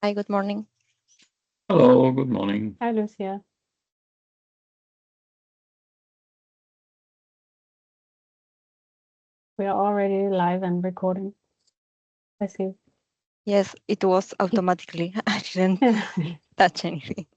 Hi, good morning. Hello, good morning. Hi, Lucia. We are already live and recording. I see. Yes, it was automatically. I didn't touch anything.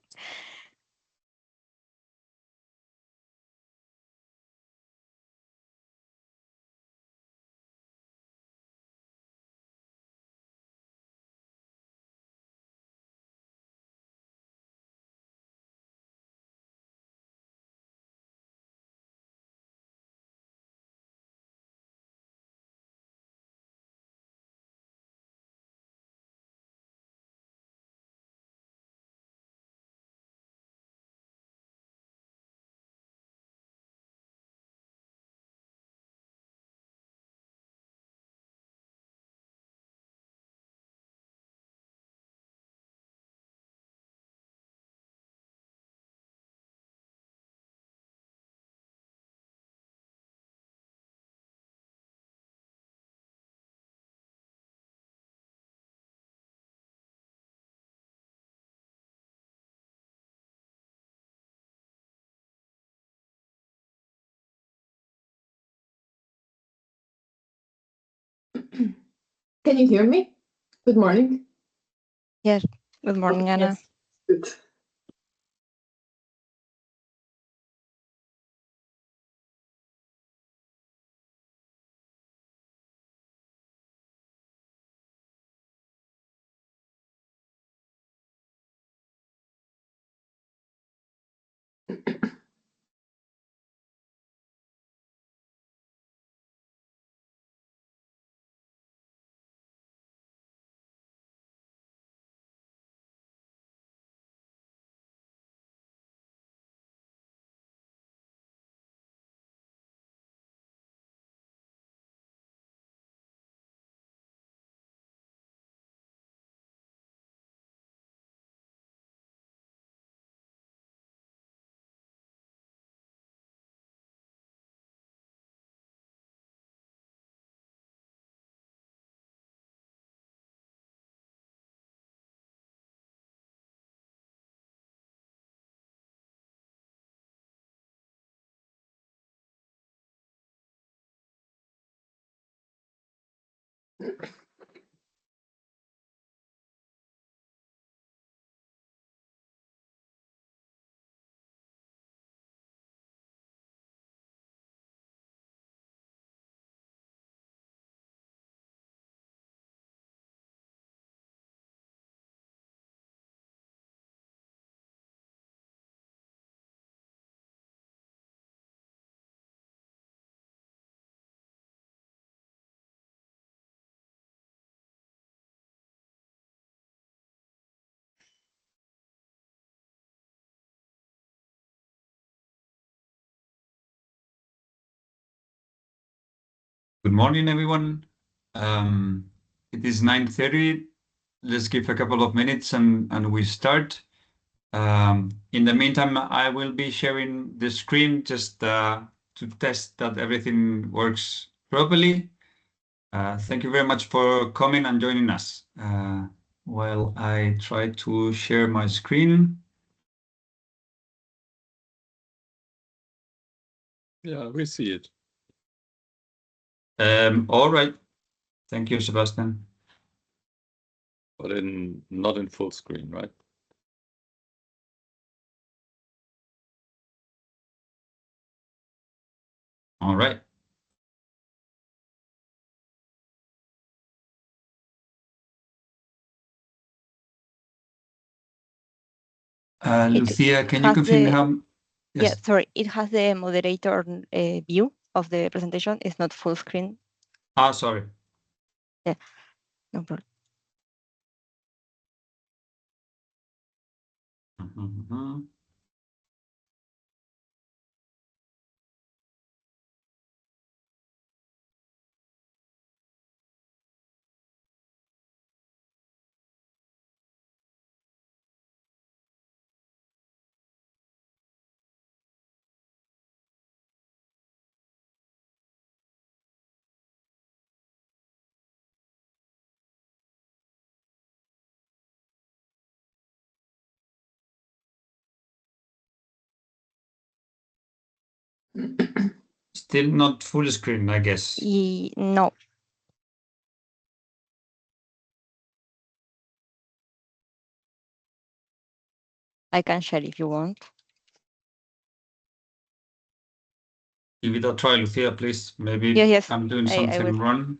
Can you hear me? Good morning. Yes, good morning, Anna. Yes. Good. Good morning, everyone. It is 9:30. Let's give a couple of minutes and we start. In the meantime, I will be sharing the screen just to test that everything works properly. Thank you very much for coming and joining us. While I try to share my screen. Yeah, we see it. All right. Thank you, Sebastian. But not in full screen, right? All right. Lucia, can you confirm how? Yes. Yeah, sorry. It has the moderator view of the presentation. It's not full screen. Sorry. Yeah, no problem. Mm-hmm. Still not full screen, I guess. No. I can share if you want. Give it a try, Lucia, please. Maybe Yes. I'm doing I something will. wrong.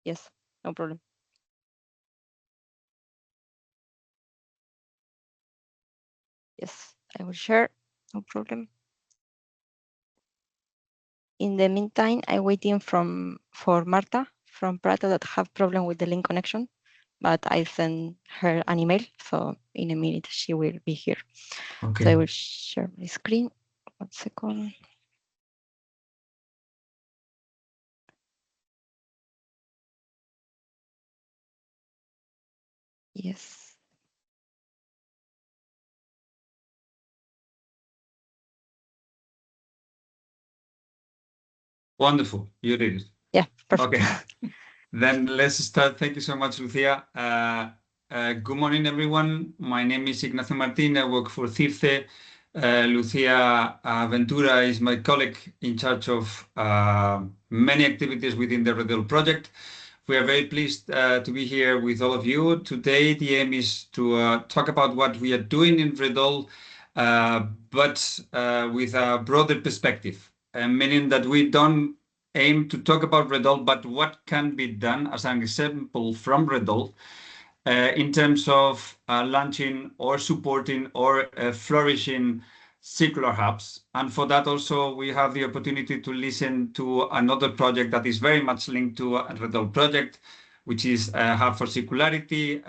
Yes, no problem. Yes, I will share, no problem. In the meantime, I'm waiting for Marta from Prato that have problem with the link connection, but I sent her an email, so in a minute she will be here. Okay. So I will share my screen. 1 second. Yes. Wonderful. You did it. Yeah, perfect. Okay. Then let's start. Thank you so much, Lucia. Good morning, everyone. My name is Ignacio Martin. I work for CIRCE. Lucia Ventura is my colleague in charge of many activities within the REDOL project. We are very pleased to be here with all of you. Today, the aim is to talk about what we are doing in REDOL, but with a broader perspective, meaning that we don't aim to talk about REDOL, but what can be done as an example from REDOL in terms of launching or supporting or flourishing circular hubs. And for that also, we have the opportunity to listen to another project that is very much linked to a REDOL project, which is Hubs4Circularity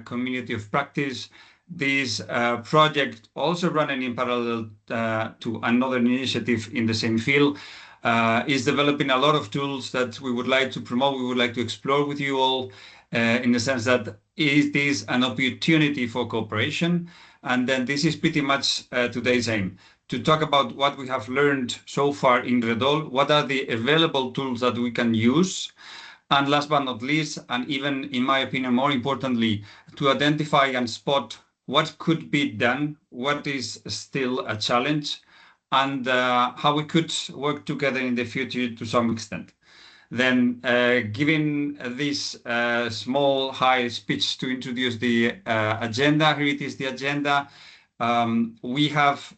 Community of Practice. This project also running in parallel to another initiative in the same field, is developing a lot of tools that we would like to promote, we would like to explore with you all, in the sense that it is an opportunity for cooperation. And then this is pretty much today's aim, to talk about what we have learned so far in REDOL, what are the available tools that we can use, and last but not least, and even in my opinion more importantly, to identify and spot what could be done, what is still a challenge, and how we could work together in the future to some extent. Then, giving this small high speech to introduce the agenda, here it is the agenda. We have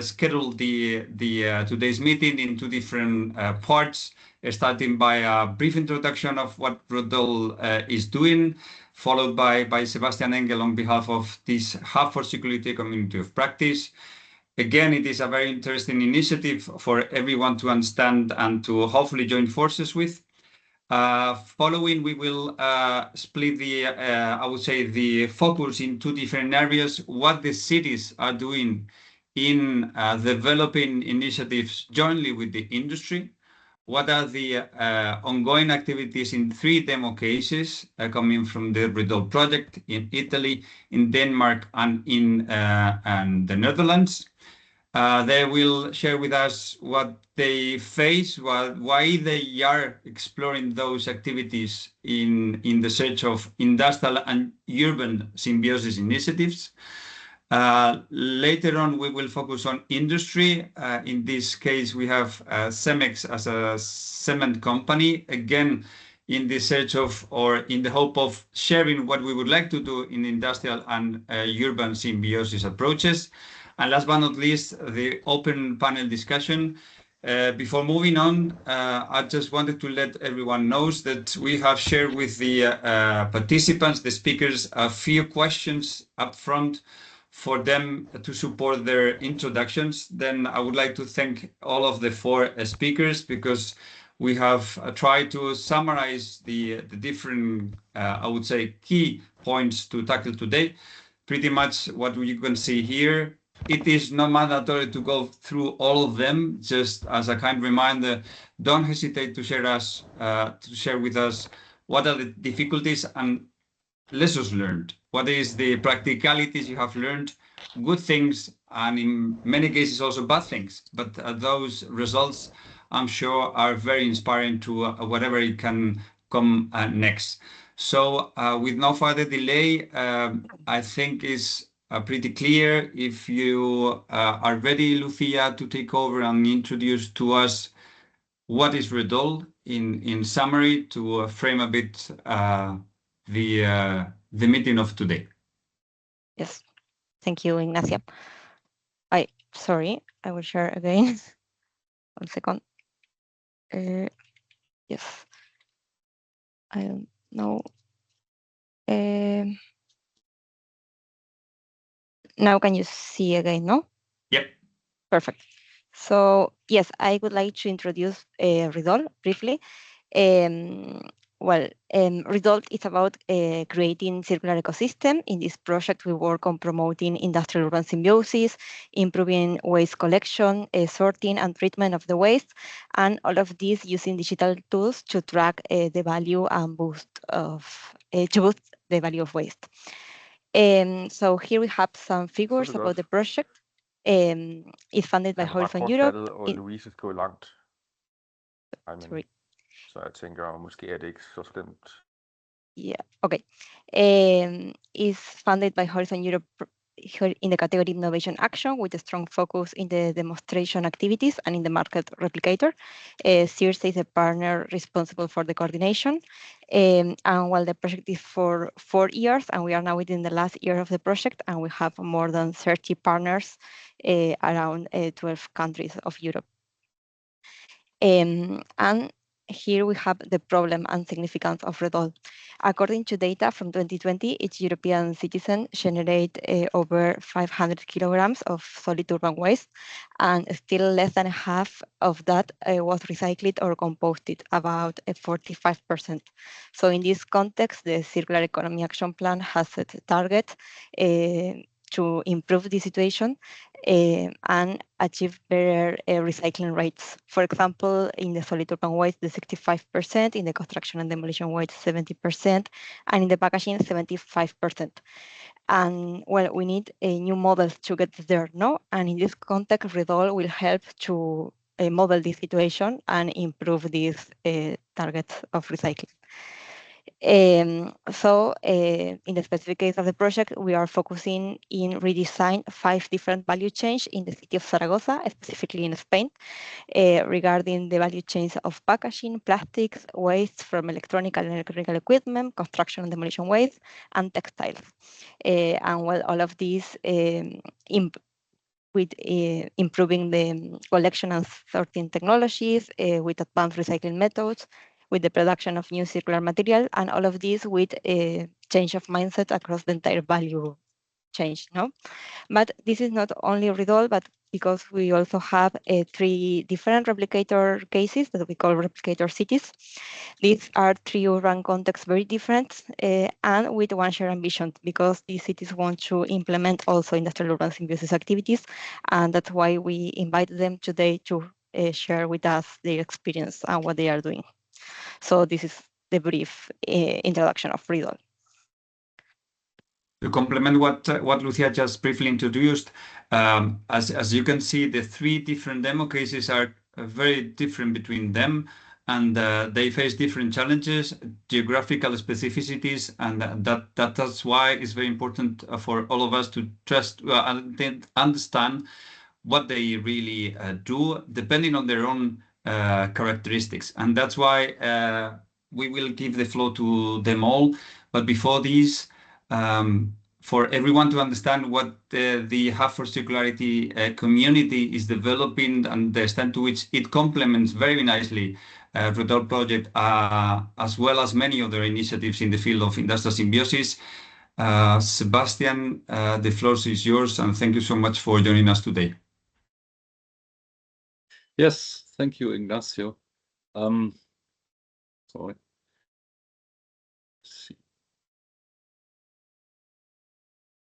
scheduled the today's meeting in two different parts, starting by a brief introduction of what REDOL is doing, followed by Sebastian Engel on behalf of this Hubs4Circularity Community of Practice. Again, it is a very interesting initiative for everyone to understand and to hopefully join forces with. Following, we will split the, I would say, the focus in two different areas, what the cities are doing in developing initiatives jointly with the industry. What are the ongoing activities in 3 demo cases coming from the REDOL project in Italy, in Denmark, and in the Netherlands? They will share with us what they face, why they are exploring those activities in the search of industrial and urban symbiosis initiatives. Later on, we will focus on industry. In this case, we have Cemex as a cement company, again, in the search of, or in the hope of sharing what we would like to do in industrial and urban symbiosis approaches. And last but not least, the open panel discussion. Before moving on, I just wanted to let everyone know that we have shared with the participants, the speakers, a few questions up front for them to support their introductions. Then I would like to thank all of the 4 speakers, because we have tried to summarize the different, I would say, key points to tackle today. Pretty much what you can see here. It is not mandatory to go through all of them. Just as a kind reminder, don't hesitate to share with us what are the difficulties and lessons learned. What is the practicalities you have learned, good things, and in many cases also bad things. But those results, I'm sure, are very inspiring to whatever it can come next. So with no further delay, I think is pretty clear. If you are ready, Lucia, to take over and introduce to us what is REDOL in summary to frame a bit the meeting of today. Yes, thank you, Ignacia. Sorry, I will share again. 1 second. Yes, I don't know. Now can you see again, no? Yep. Perfect. So yes, I would like to introduce REDOL briefly. REDOL is about creating circular ecosystem. In this project, we work on promoting industrial urban symbiosis, improving waste collection, sorting and treatment of the waste, and all of this using digital tools to track the value and boost the value of waste. So here we have some figures about the project. It's funded by Horizon Europe. Og Louise skriver langt. Sorry. Så jeg tænker, måske er det ikke så slemt. Yeah, okay. Is funded by Horizon Europe in the category Innovation Action with a strong focus in the demonstration activities and in the market replicator. CIRSE is a partner responsible for the coordination. And while the project is for 4 years, and we are now within the last year of the project, and we have more than 30 partners around 12 countries of Europe. And here we have the problem and significance of REDOL. According to data from 2020, each European citizen generate over 500 kilograms of solid urban waste, and still less than half of that was recycled or composted, about 45%. So in this context, the Circular Economy Action Plan has set a target to improve the situation and achieve better recycling rates. For example, in the solid urban waste, the 65%, in the construction and demolition waste, 70%, and in the packaging, 75%. And well, we need new models to get there, no? And in this context, REDOL will help to model this situation and improve these targets of recycling. So in the specific case of the project, we are focusing in redesign 5 different value chains in the city of Zaragoza, specifically in Spain, regarding the value chains of packaging, plastics, waste from electronic and electrical equipment, construction and demolition waste, and textiles. And well, all of these with improving the collection and sorting technologies, with advanced recycling methods, with the production of new circular material, and all of this with a change of mindset across the entire value chain. No? But this is not only REDOL, but because we also have 3 different replicator cases that we call replicator cities. These are 3 urban contexts very different and with one shared ambition, because these cities want to implement also industrial urban symbiosis activities, and that's why we invite them today to share with us their experience and what they are doing. So this is the brief introduction of REDOL. To complement what Lucia just briefly introduced, as you can see, the 3 different demo cases are very different between them, and they face different challenges, geographical specificities, and that's why it's very important for all of us to trust and understand what they really do, depending on their own characteristics. And that's why we will give the floor to them all. But before this, for everyone to understand what the Hubs4Circularity community is developing and the extent to which it complements very nicely REDOL project, as well as many other initiatives in the field of industrial symbiosis. Sebastian, the floor is yours, and thank you so much for joining us today. Yes, thank you, Ignacio. Sorry. Let's see.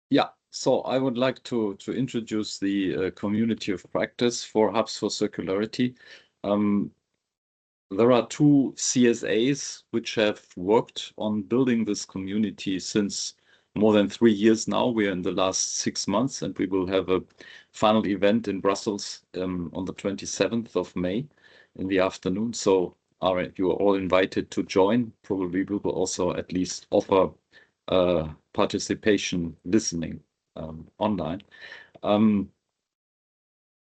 Yeah, so I would like to introduce the community of practice for Hubs4Circularity. There are 2 CSAs which have worked on building this community since more than 3 years now. We are in the last 6 months, and we will have a final event in Brussels on the 27th of May in the afternoon. So you are all invited to join. Probably we will also at least offer participation listening online.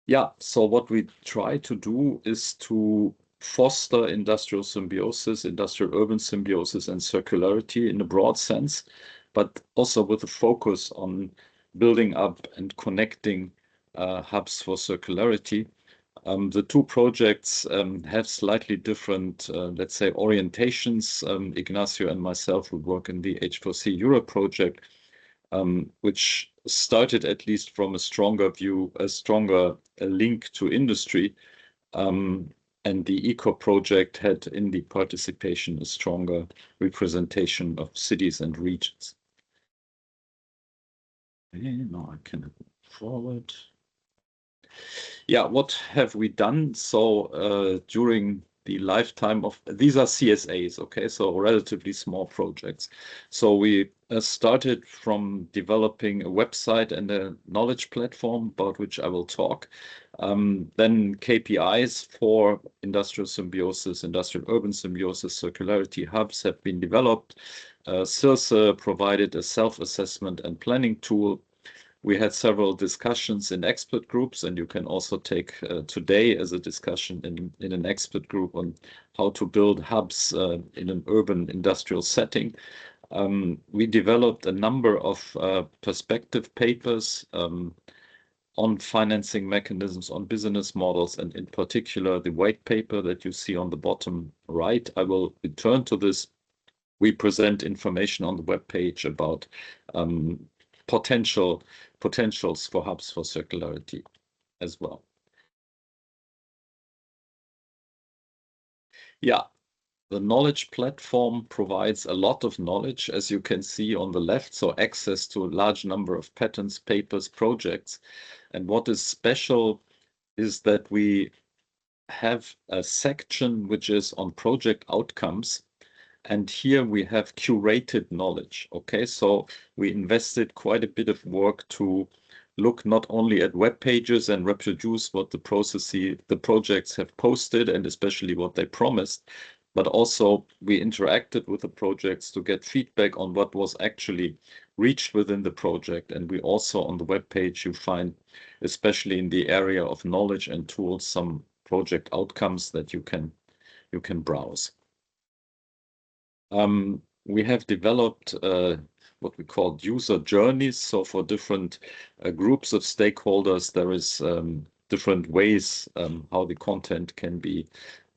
Yeah, so what we try to do is to foster industrial symbiosis, industrial urban symbiosis, and circularity in a broad sense, but also with a focus on building up and connecting hubs for circularity. The two projects have slightly different, let's say, orientations. Ignacio and myself will work in the H4C Europe project, which started at least from a stronger view, a stronger link to industry. And the ECO project had in the participation a stronger representation of cities and regions. Okay, now I can move forward. Yeah, what have we done? So during the lifetime of, these are CSAs, okay, so relatively small projects. So we started from developing a website and a knowledge platform about which I will talk. Then KPIs for industrial symbiosis, industrial urban symbiosis, circularity hubs have been developed. CIRSE provided a self-assessment and planning tool. We had several discussions in expert groups, and you can also take today as a discussion in an expert group on how to build hubs in an urban industrial setting. We developed a number of perspective papers on financing mechanisms, on business models, and in particular, the white paper that you see on the bottom right. I will return to this. We present information on the webpage about potentials for hubs for circularity as well. Yeah, the knowledge platform provides a lot of knowledge, as you can see on the left, so access to a large number of patents, papers, projects. And what is special is that we have a section which is on project outcomes. And here we have curated knowledge, okay? So we invested quite a bit of work to look not only at web pages and reproduce what the projects have posted and especially what they promised, but also we interacted with the projects to get feedback on what was actually reached within the project. And we also on the web page you find, especially in the area of knowledge and tools, some project outcomes that you can browse. We have developed what we call user journeys. So for different groups of stakeholders, there is different ways how the content can be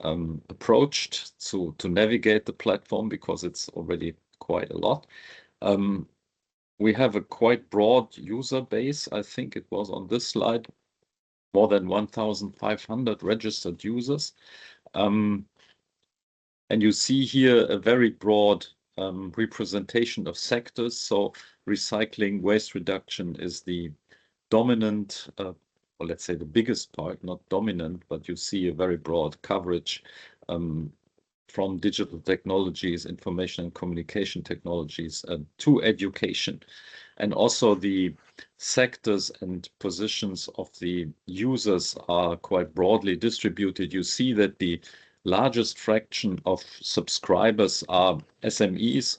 approached to navigate the platform, because it's already quite a lot. We have a quite broad user base. I think it was on this slide, more than 1,500 registered users. And you see here a very broad representation of sectors. So recycling, waste reduction is the dominant, or let's say the biggest part, not dominant, but you see a very broad coverage from digital technologies, information and communication technologies to education. And also the sectors and positions of the users are quite broadly distributed. You see that the largest fraction of subscribers are SMEs,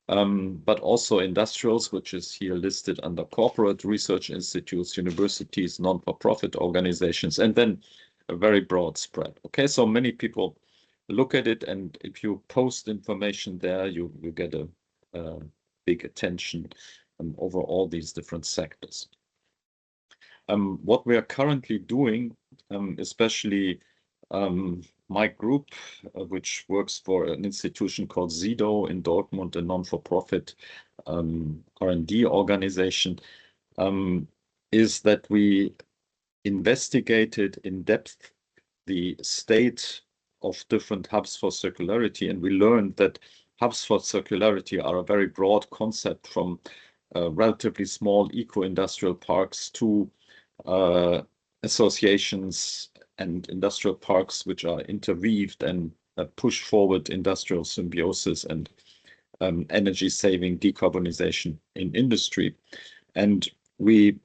but also industrials, which is here listed under corporate research institutes, universities, non-for-profit organizations, and then a very broad spread. Okay, so many people look at it, and if you post information there, you get a big attention over all these different sectors. What we are currently doing, especially my group, which works for an institution called REDOL in Dortmund, a non-for-profit R&D organization, is that we investigated in depth the state of different hubs for circularity, and we learned that hubs for circularity are a very broad concept, from relatively small eco-industrial parks to associations and industrial parks which are interweaved and push forward industrial symbiosis and energy saving decarbonization in industry. And we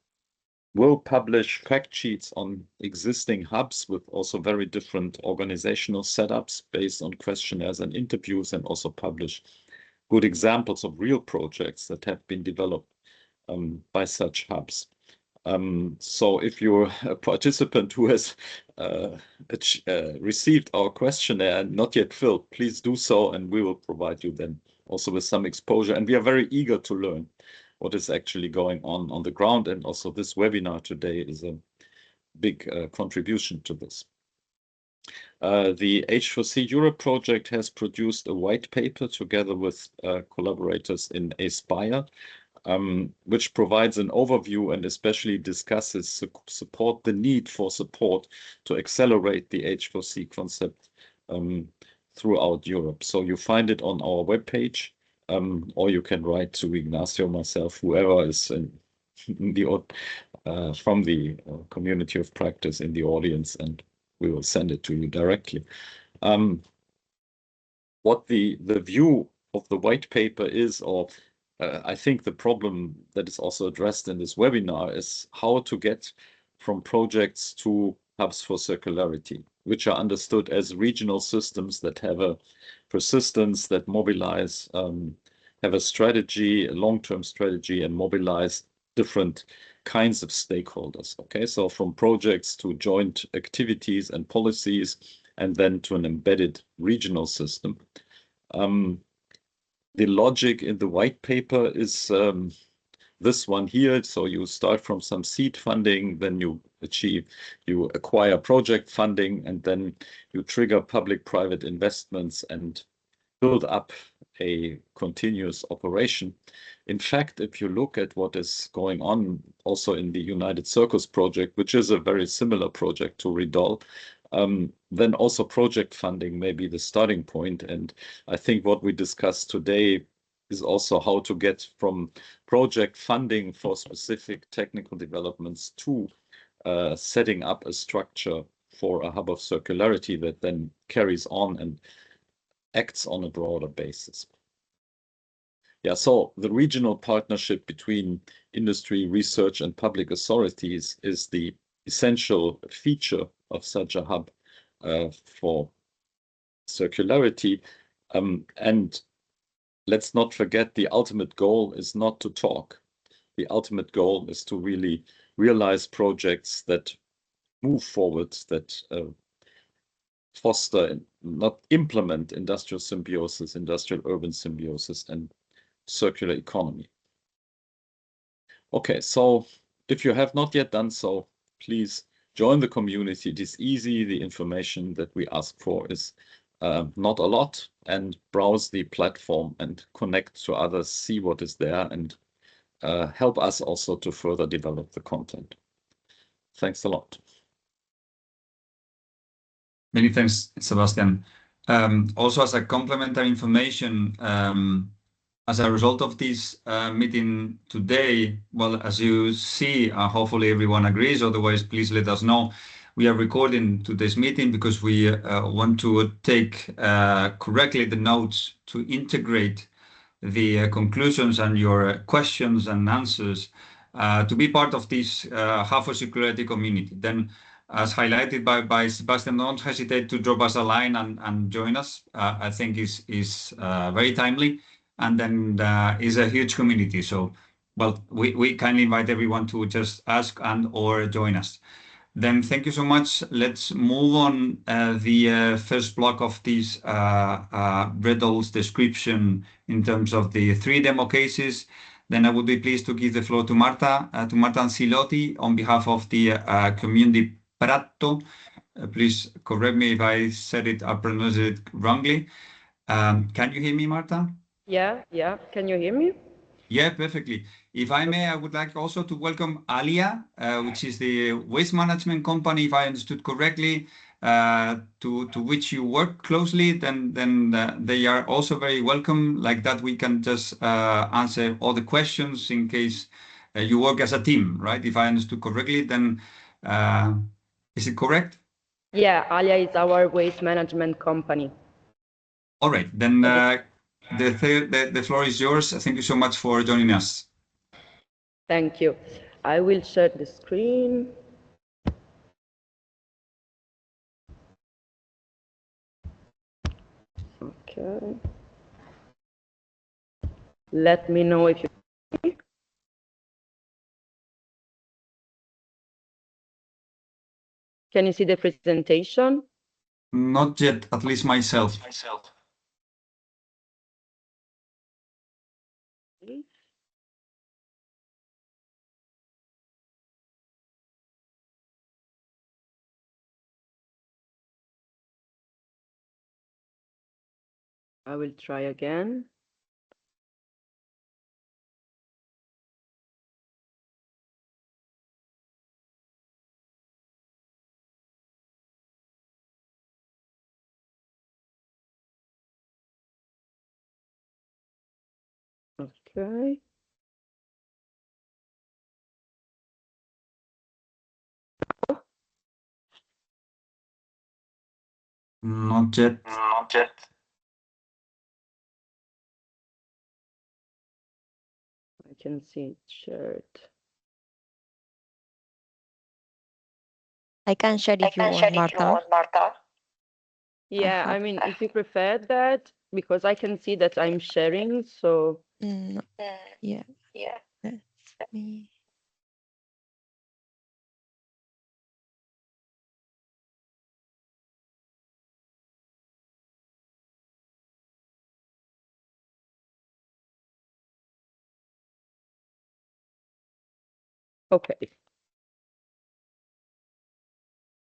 will publish fact sheets on existing hubs with also very different organizational setups based on questionnaires and interviews, and also publish good examples of real projects that have been developed by such hubs. So if you're a participant who has received our questionnaire and not yet filled, please do so, and we will provide you then also with some exposure. And we are very eager to learn what is actually going on the ground. And also this webinar today is a big contribution to this. The H4C Europe project has produced a white paper together with collaborators in Aspire, which provides an overview and especially discusses the need for support to accelerate the H4C concept throughout Europe. So you find it on our webpage, or you can write to Ignacio, myself, whoever is from the community of practice in the audience, and we will send it to you directly. What the view of the white paper is, or I think the problem that is also addressed in this webinar, is how to get from projects to hubs for circularity, which are understood as regional systems that have a persistence, that mobilize, have a strategy, a long-term strategy, and mobilize different kinds of stakeholders. Okay, so from projects to joint activities and policies, and then to an embedded regional system. The logic in the white paper is this one here. So you start from some seed funding, then you acquire project funding, and then you trigger public-private investments and build up a continuous operation. In fact, if you look at what is going on also in the United Circus project, which is a very similar project to REDOL, then also project funding may be the starting point. And I think what we discussed today is also how to get from project funding for specific technical developments to setting up a structure for a hub of circularity that then carries on and acts on a broader basis. Yeah, so the regional partnership between industry, research, and public authorities is the essential feature of such a hub for circularity. And let's not forget, the ultimate goal is not to talk. The ultimate goal is to really realize projects that move forward, that foster, not implement industrial symbiosis, industrial urban symbiosis, and circular economy. Okay, so if you have not yet done so, please join the community. It is easy. The information that we ask for is not a lot, and browse the platform and connect to others, see what is there, and help us also to further develop the content. Thanks a lot. Many thanks, Sebastian. Also, as a complementary information, as a result of this meeting today, well, as you see, hopefully everyone agrees, otherwise please let us know. We are recording today's meeting because we want to take correctly the notes to integrate the conclusions and your questions and answers to be part of this Hubs4Circularity community. Then, as highlighted by Sebastian, don't hesitate to drop us a line and join us. I think is very timely, and then is a huge community. So, well, we kindly invite everyone to just ask and or join us. Then thank you so much. Let's move on the first block of this REDOL's description in terms of the 3 demo cases. Then I would be pleased to give the floor to Marta Ancilotti on behalf of the community Prato. Please correct me if I said it or pronounced it wrongly. Can you hear me, Marta? Yeah. Can you hear me? Yeah, perfectly. If I may, I would like also to welcome Alia, which is the waste management company, if I understood correctly, to which you work closely. Then they are also very welcome. Like that, we can just answer all the questions in case you work as a team, right? If I understood correctly, then is it correct? Yeah, Alia is our waste management company. All right, then the floor is yours. Thank you so much for joining us. Thank you. I will share the screen. Okay. Let me know if you Can you see the presentation? Not yet, at least myself. I will try again. Okay. Not yet. I can see it shared. I can share if you want, Marta. Yeah, I mean, if you prefer that, because I can see that I'm sharing, so No, yeah. That's me. okay.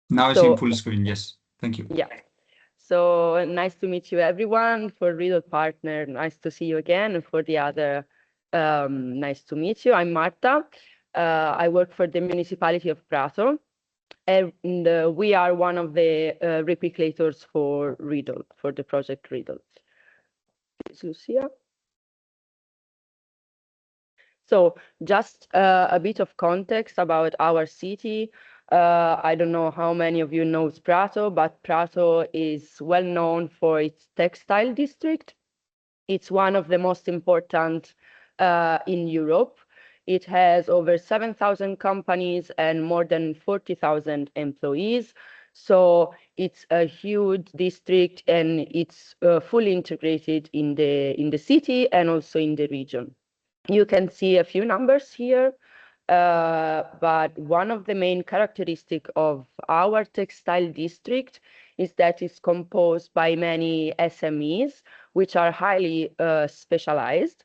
Now it's So- in full screen, yes. Thank you. Yeah. So nice to meet you, everyone. For REDOL partner, nice to see you again. And for the other, nice to meet you. I'm Marta. I work for the municipality of Prato, and we are one of the replicators for REDOL, for the project REDOL. Is Lucia? So just a bit of context about our city. I don't know how many of you know Prato, but Prato is well known for its textile district. It's one of the most important in Europe. It has over 7,000 companies and more than 40,000 employees. So it's a huge district, and it's fully integrated in the city and also in the region. You can see a few numbers here, but one of the main characteristics of our textile district is that it's composed by many SMEs, which are highly specialized,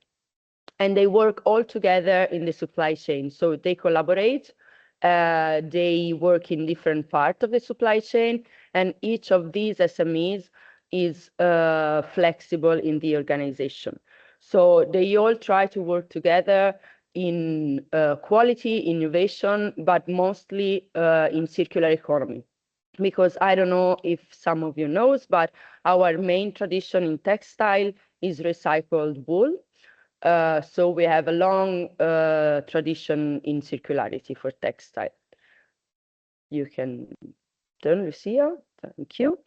and they work all together in the supply chain. So they collaborate, they work in different parts of the supply chain, and each of these SMEs is flexible in the organization. So they all try to work together in quality, innovation, but mostly in circular economy. Because I don't know if some of you knows, but our main tradition in textile is recycled wool. So we have a long tradition in circularity for textile. You can turn, Lucia. Thank you.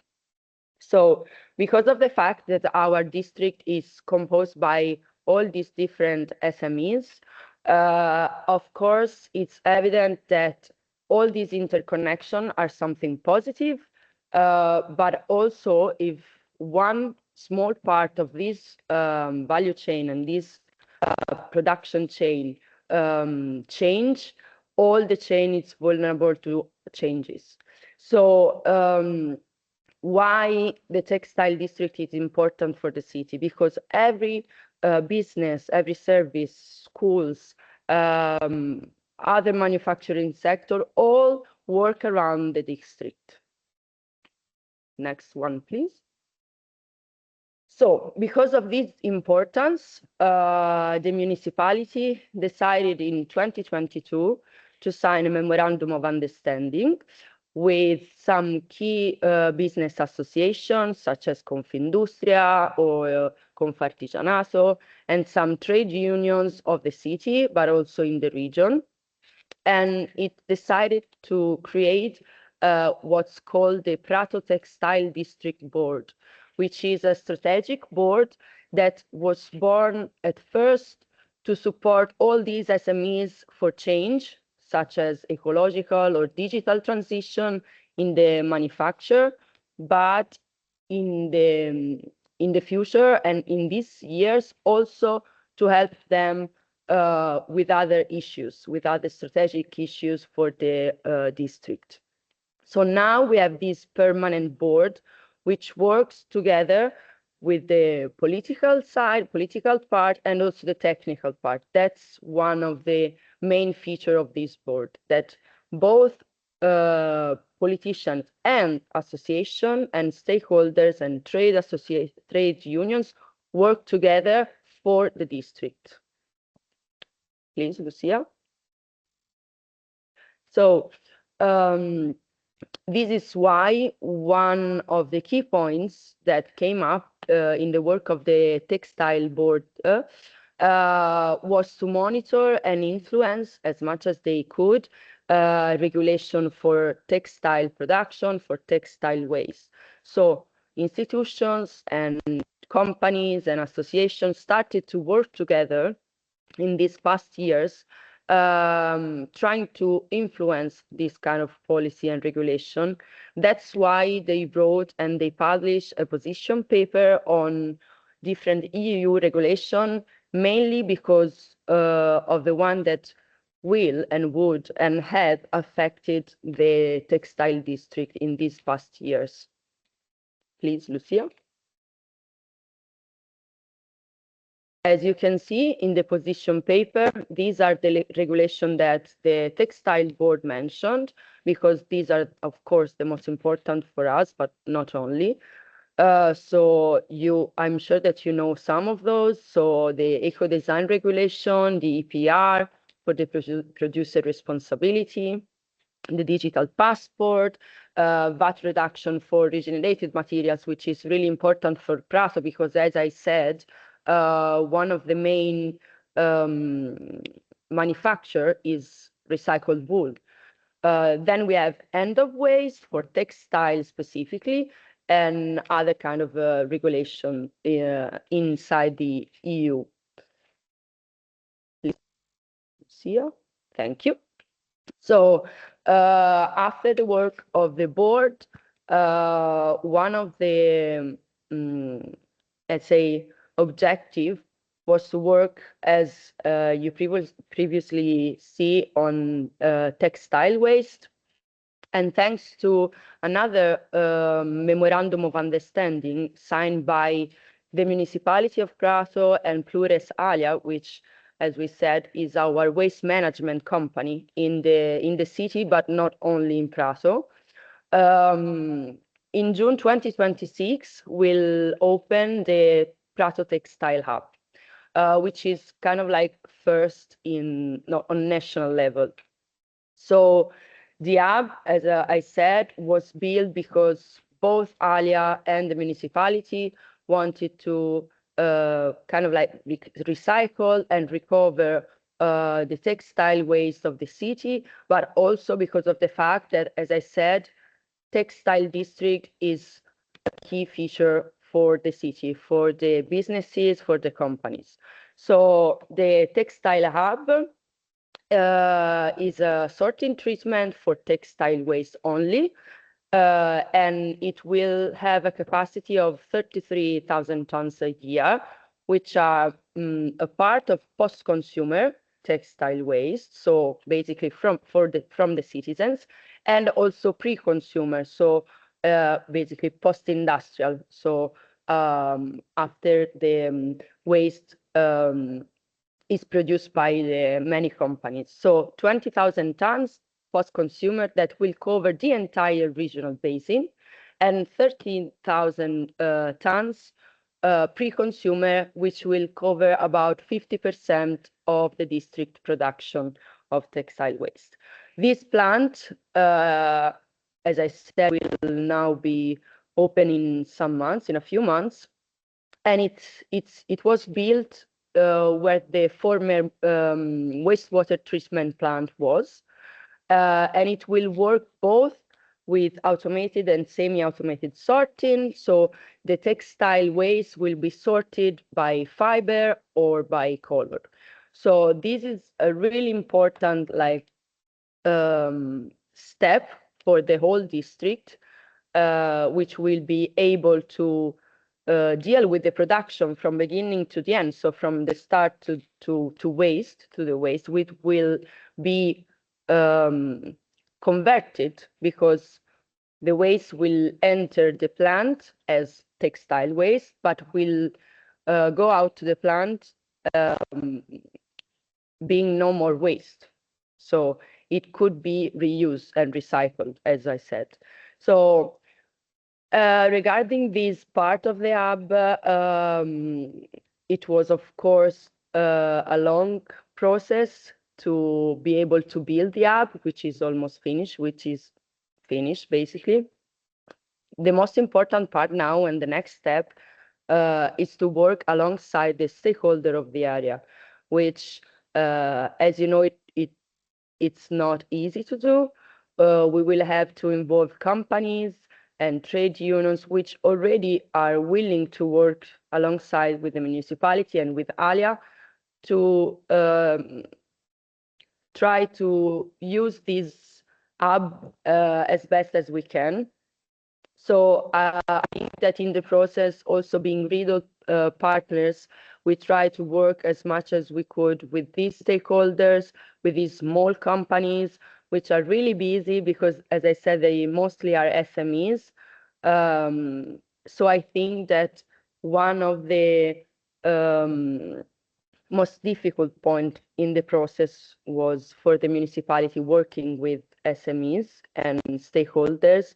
So because of the fact that our district is composed by all these different SMEs, of course, it's evident that all these interconnections are something positive, but also if one small part of this value chain and this production chain change, all the chain is vulnerable to changes. So why the textile district is important for the city? Because every business, every service, schools, other manufacturing sector, all work around the district. Next one, please. So because of this importance, the municipality decided in 2022 to sign a memorandum of understanding with some key business associations such as Confindustria or Confartigianato, and some trade unions of the city, but also in the region. And it decided to create what's called the Prato Textile District Board, which is a strategic board that was born at first to support all these SMEs for change, such as ecological or digital transition in the manufacture, but in the future and in these years also to help them with other issues, with other strategic issues for the district. So now we have this permanent board, which works together with the political side, political part, and also the technical part. That's one of the main features of this board, that both politicians and association and stakeholders and trade unions work together for the district. Please, Lucia. So this is why one of the key points that came up in the work of the textile board was to monitor and influence as much as they could regulation for textile production, for textile waste. So institutions and companies and associations started to work together in these past years, trying to influence this kind of policy and regulation. That's why they wrote and they published a position paper on different EU regulation, mainly because of the one that will and would and had affected the textile district in these past years. Please, Lucia. As you can see in the position paper, these are the regulations that the textile board mentioned, because these are, of course, the most important for us, but not only. So I'm sure that you know some of those. So the eco design regulation, the EPR for the producer responsibility, the digital passport, VAT reduction for regenerated materials, which is really important for Prato, because as I said, one of the main manufacture is recycled wool. Then we have end of waste for textile specifically, and other kind of regulation inside the EU. Lucia, thank you. So after the work of the board, one of the, let's say, objective was to work, as you previously see, on textile waste. And thanks to another memorandum of understanding signed by the municipality of Prato and Plures Alia, which, as we said, is our waste management company in the city, but not only in Prato. In June 2026, we'll open the Prato Textile Hub, which is kind of like first on national level. So the hub, as I said, was built because both Alia and the municipality wanted to kind of like recycle and recover the textile waste of the city, but also because of the fact that, as I said, textile district is a key feature for the city, for the businesses, for the companies. So the textile hub is a sorting treatment for textile waste only, and it will have a capacity of 33,000 tons a year, which are a part of post-consumer textile waste, so basically from the citizens, and also pre-consumer, so basically post-industrial, so after the waste is produced by the many companies. So 20,000 tons post-consumer that will cover the entire regional basin, and 13,000 tons pre-consumer, which will cover about 50% of the district production of textile waste. This plant, as I said, will now be open in a few months, and it was built where the former wastewater treatment plant was, and it will work both with automated and semi-automated sorting. So the textile waste will be sorted by fiber or by color. So this is a really important step for the whole district, which will be able to deal with the production from beginning to the end. So from the start to the waste, which will be converted, because the waste will enter the plant as textile waste, but will go out to the plant being no more waste. So it could be reused and recycled, as I said. So regarding this part of the hub, it was, of course, a long process to be able to build the hub, which is almost finished, basically. The most important part now and the next step is to work alongside the stakeholder of the area, which, as you know, it's not easy to do. We will have to involve companies and trade unions, which already are willing to work alongside with the municipality and with ALIA to try to use this hub as best as we can. So I think that in the process, also being REDOL partners, we try to work as much as we could with these stakeholders, with these small companies, which are really busy because, as I said, they mostly are SMEs. So I think that one of the most difficult point in the process was for the municipality working with SMEs and stakeholders.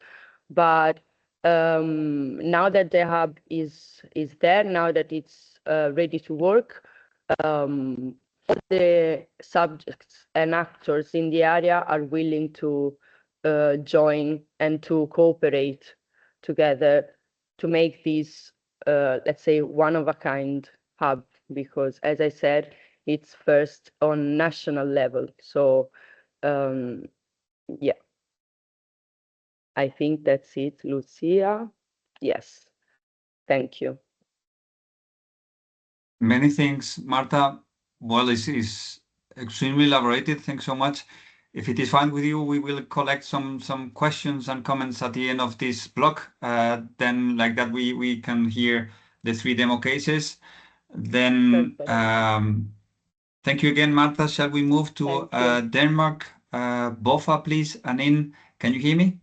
But now that the hub is there, now that it's ready to work, all the subjects and actors in the area are willing to join and to cooperate together to make this, let's say, one-of-a-kind hub, because, as I said, it's first on national level. So, yeah. I think that's it, Lucia. Yes, thank you. Many thanks, Marta. Well, this is extremely elaborated. Thanks so much. If it is fine with you, we will collect some questions and comments at the end of this block. Then, like that, we can hear the 3 demo cases. Then, thank you again, Marta. Shall we move to Denmark? Bofa, please. Anin, can you hear me?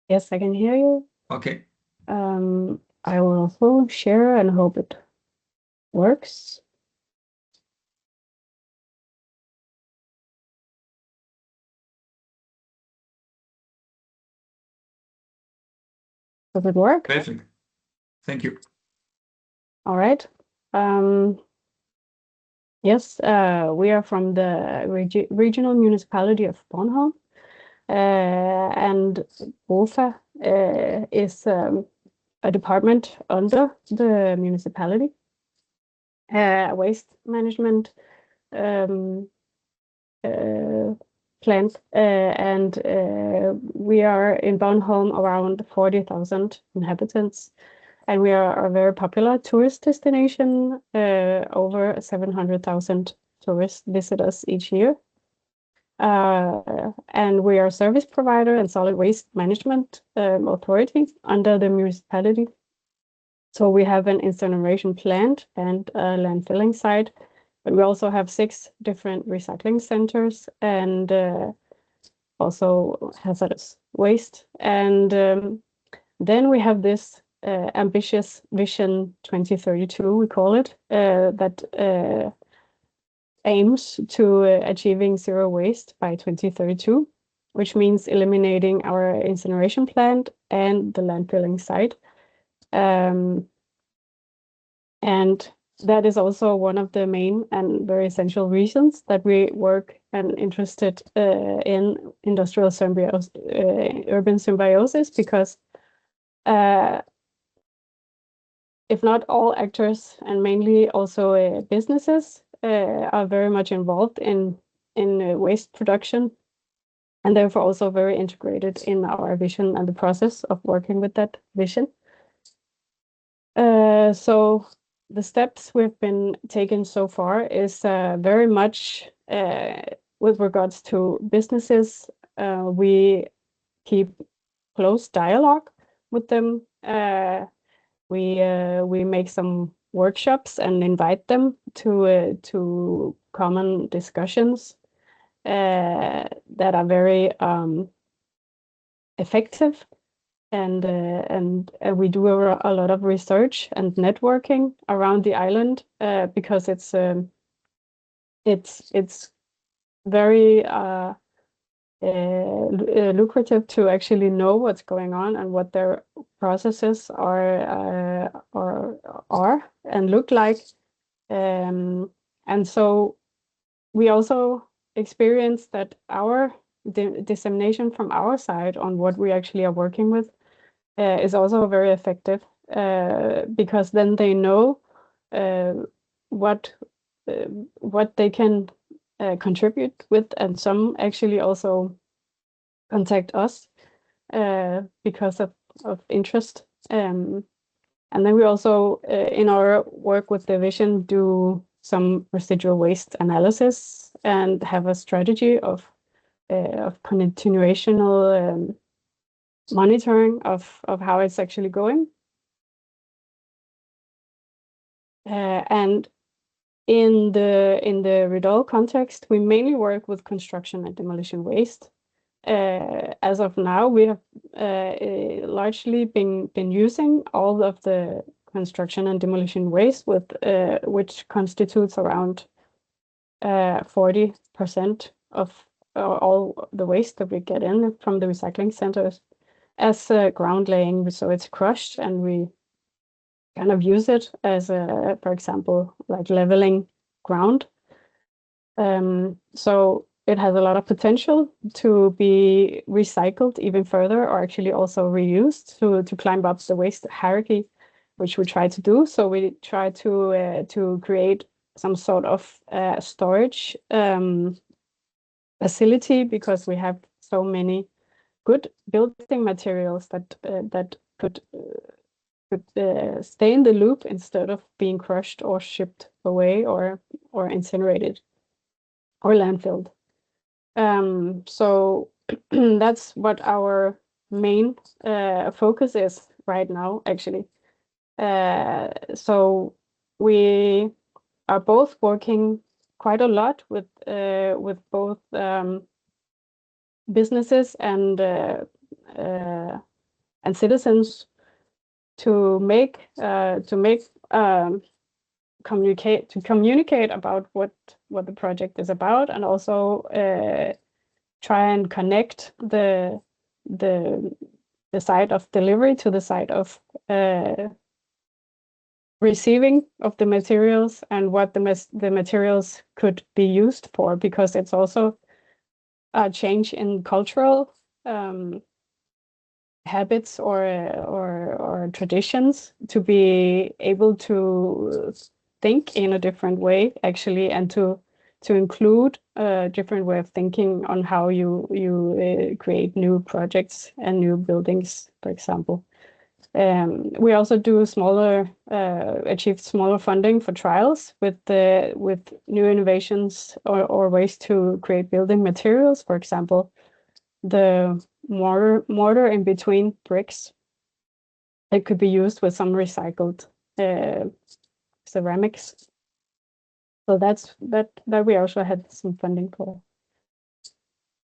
Yes, I can hear you. Okay. I will also share and hope it works. Does it work? Perfect. Thank you. All right. Yes, we are from the regional municipality of Bornholm, and BOFA is a department under the municipality, waste management plant, and we are in Bornholm around 40,000 inhabitants. And we are a very popular tourist destination. Over 700,000 tourists visit us each year. And we are a service provider and solid waste management authority under the municipality. So we have an incineration plant and a landfilling site, but we also have 6 different recycling centers and also hazardous waste. And then we have this ambitious Vision 2032, we call it, that aims to achieving zero waste by 2032, which means eliminating our incineration plant and the landfilling site. And that is also one of the main and very essential reasons that we work and interested in industrial symbiosis, urban symbiosis, because if not all actors, and mainly also businesses, are very much involved in waste production, and therefore also very integrated in our vision and the process of working with that vision. So the steps we've been taking so far is very much with regards to businesses. We keep close dialogue with them. We make some workshops and invite them to common discussions that are very effective and we do a lot of research and networking around the island because it's very lucrative to actually know what's going on and what their processes are and look like. And so we also experience that our dissemination from our side on what we actually are working with is also very effective because then they know what they can contribute with, and some actually also contact us because of interest. And then we also, in our work with the vision, do some residual waste analysis and have a strategy of continuational monitoring of how it's actually going. And in the REDOL context, we mainly work with construction and demolition waste. As of now, we have largely been using all of the construction and demolition waste, with which constitutes around 40% of all the waste that we get in from the recycling centers as ground laying. So it's crushed, and we kind of use it as a, for example, like leveling ground. So it has a lot of potential to be recycled even further, or actually also reused to climb up the waste hierarchy, which we try to do. So we try to create some sort of storage facility, because we have so many good building materials that could stay in the loop instead of being crushed or shipped away or incinerated or landfilled. So that's what our main focus is right now, actually. So we are both working quite a lot with both businesses and citizens to communicate about what the project is about, and also try and connect the side of delivery to the side of receiving of the materials, and what the materials could be used for, because it's also a change in cultural habits or traditions to be able to think in a different way, actually, and to include a different way of thinking on how you create new projects and new buildings, for example. We also do achieve smaller funding for trials with new innovations or ways to create building materials. For example, the mortar in between bricks, it could be used with some recycled ceramics. So that we also had some funding for.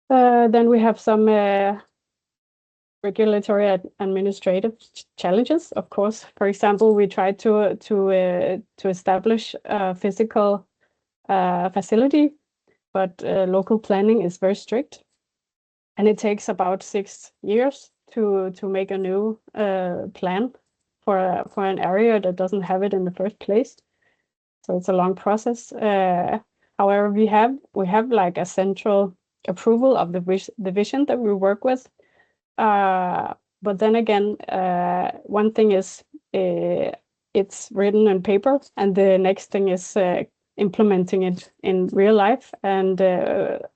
Then we have some regulatory administrative challenges, of course. For example, we tried to establish a physical facility, but local planning is very strict, and it takes about 6 years to make a new plan for an area that doesn't have it in the first place. So it's a long process. However, we have like a central approval of the vision that we work with. But then again, one thing is it's written on paper, and the next thing is implementing it in real life. And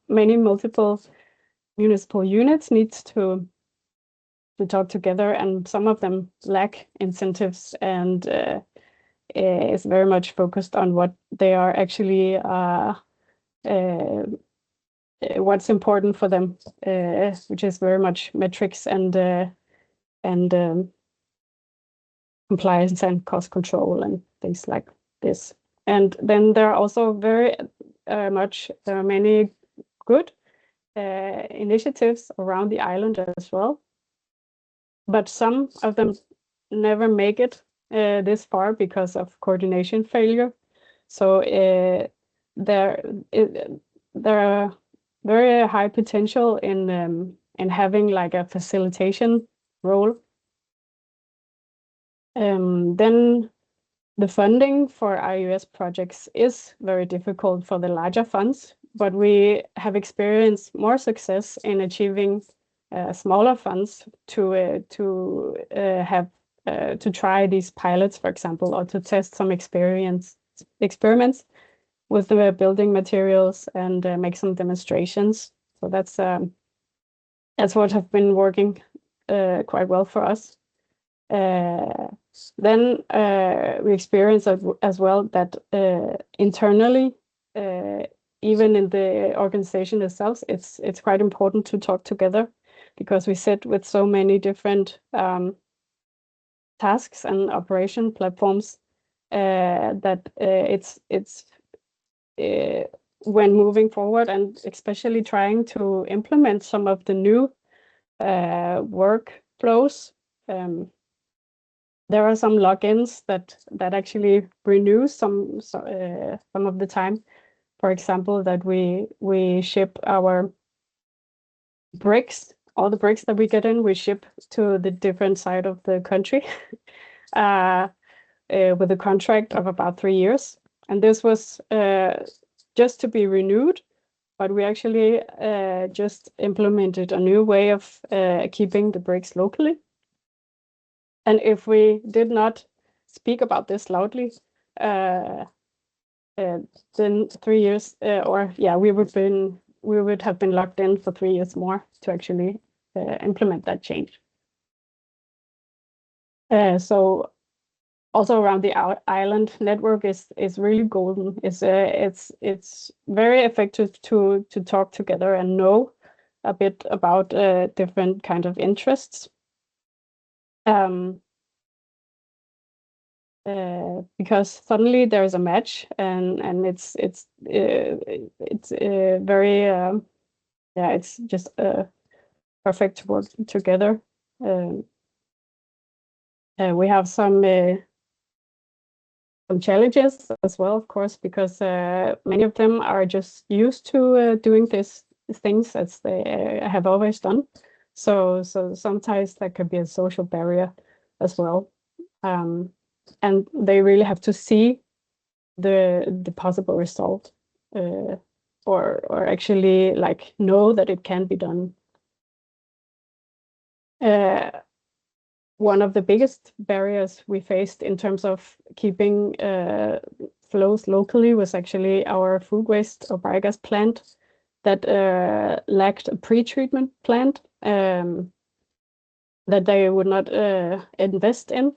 many multiple municipal units need to talk together, and some of them lack incentives, and is very much focused on what they are actually what's important for them, which is very much metrics and compliance and cost control and things like this. And then there are also there are many good initiatives around the island as well. but some of them never make it this far because of coordination failure. So there are very high potential in having like a facilitation role. Then the funding for IUS projects is very difficult for the larger funds, but we have experienced more success in achieving smaller funds to try these pilots, for example, or to test some experiments with the building materials and make some demonstrations. So that's what have been working quite well for us. Then we experience as well that internally, even in the organization itself, it's quite important to talk together, because we sit with so many different tasks and operation platforms that it's when moving forward, and especially trying to implement some of the new workflows. There are some logins that actually renew some of the time. For example, that we ship our bricks, all the bricks that we get in, we ship to the different side of the country with a contract of about 3 years. And this was just to be renewed, but we actually just implemented a new way of keeping the bricks locally. And if we did not speak about this loudly, then 3 years, we would have been locked in for 3 years more to actually implement that change. So also around the island, network is really golden. It's very effective to talk together and know a bit about different kind of interests. Because suddenly there is a match, and it's very it's just perfect to work together. We have some challenges as well, of course, because many of them are just used to doing these things as they have always done. So sometimes that could be a social barrier as well. And they really have to see the possible result, or actually like know that it can be done. One of the biggest barriers we faced in terms of keeping flows locally was actually our food waste or biogas plant that lacked a pre-treatment plant that they would not invest in.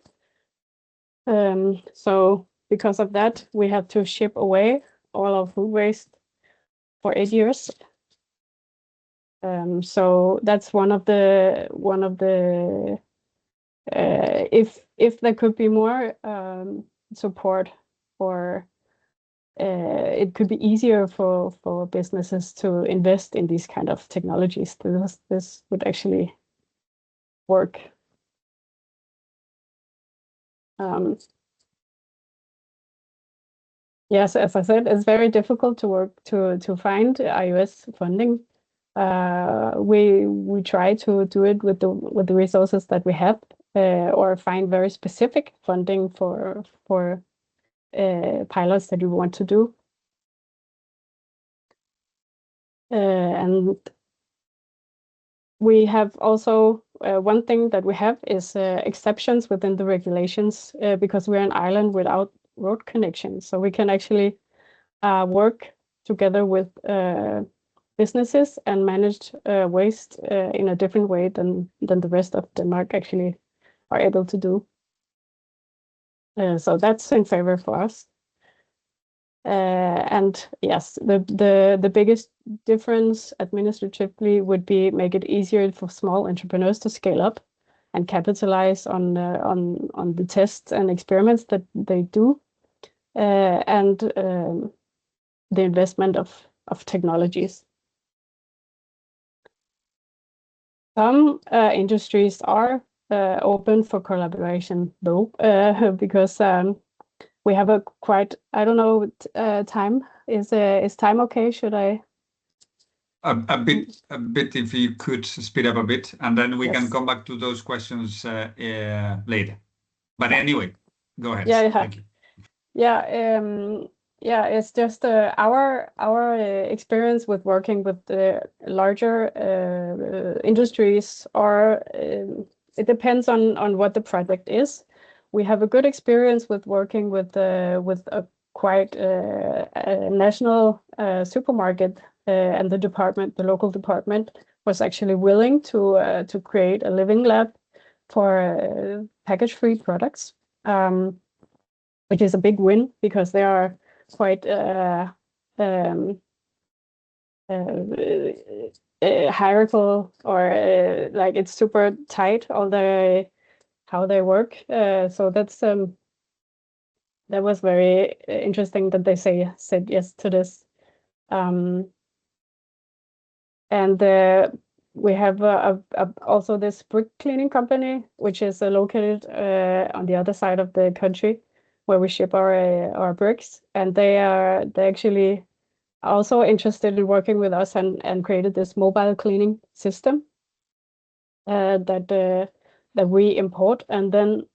So because of that, we had to ship away all our food waste for 8 years. So that's one of the if there could be more support, or it could be easier for businesses to invest in these kind of technologies. This would actually work. Yes, as I said, it's very difficult to work to find IUS funding. We try to do it with the resources that we have, or find very specific funding for pilots that you want to do. And we have also one thing that we have is exceptions within the regulations, because we're an island without road connection, so we can actually work together with businesses and manage waste in a different way than the rest of Denmark actually are able to do. So that's in favor for us. And yes, the biggest difference administratively would be make it easier for small entrepreneurs to scale up and capitalize on the tests and experiments that they do, and the investment of technologies. Some industries are open for collaboration though, because we have a quite, I don't know, time. Is time okay? Should I? A bit, if you could speed up a bit, and then we can Yes. come back to those questions later. But anyway, go ahead. Yeah. Thank you. Yeah, it's just our experience with working with the larger industries, or it depends on what the project is. We have a good experience with working with a quite a national supermarket, and the local department was actually willing to create a living lab for package-free products. Which is a big win because they are quite hierarchical, or like it's super tight all how they work. So that was very interesting that they said yes to this. And we have also this brick cleaning company, which is located on the other side of the country, where we ship our bricks, and they actually also interested in working with us and created this mobile cleaning system that we import, and then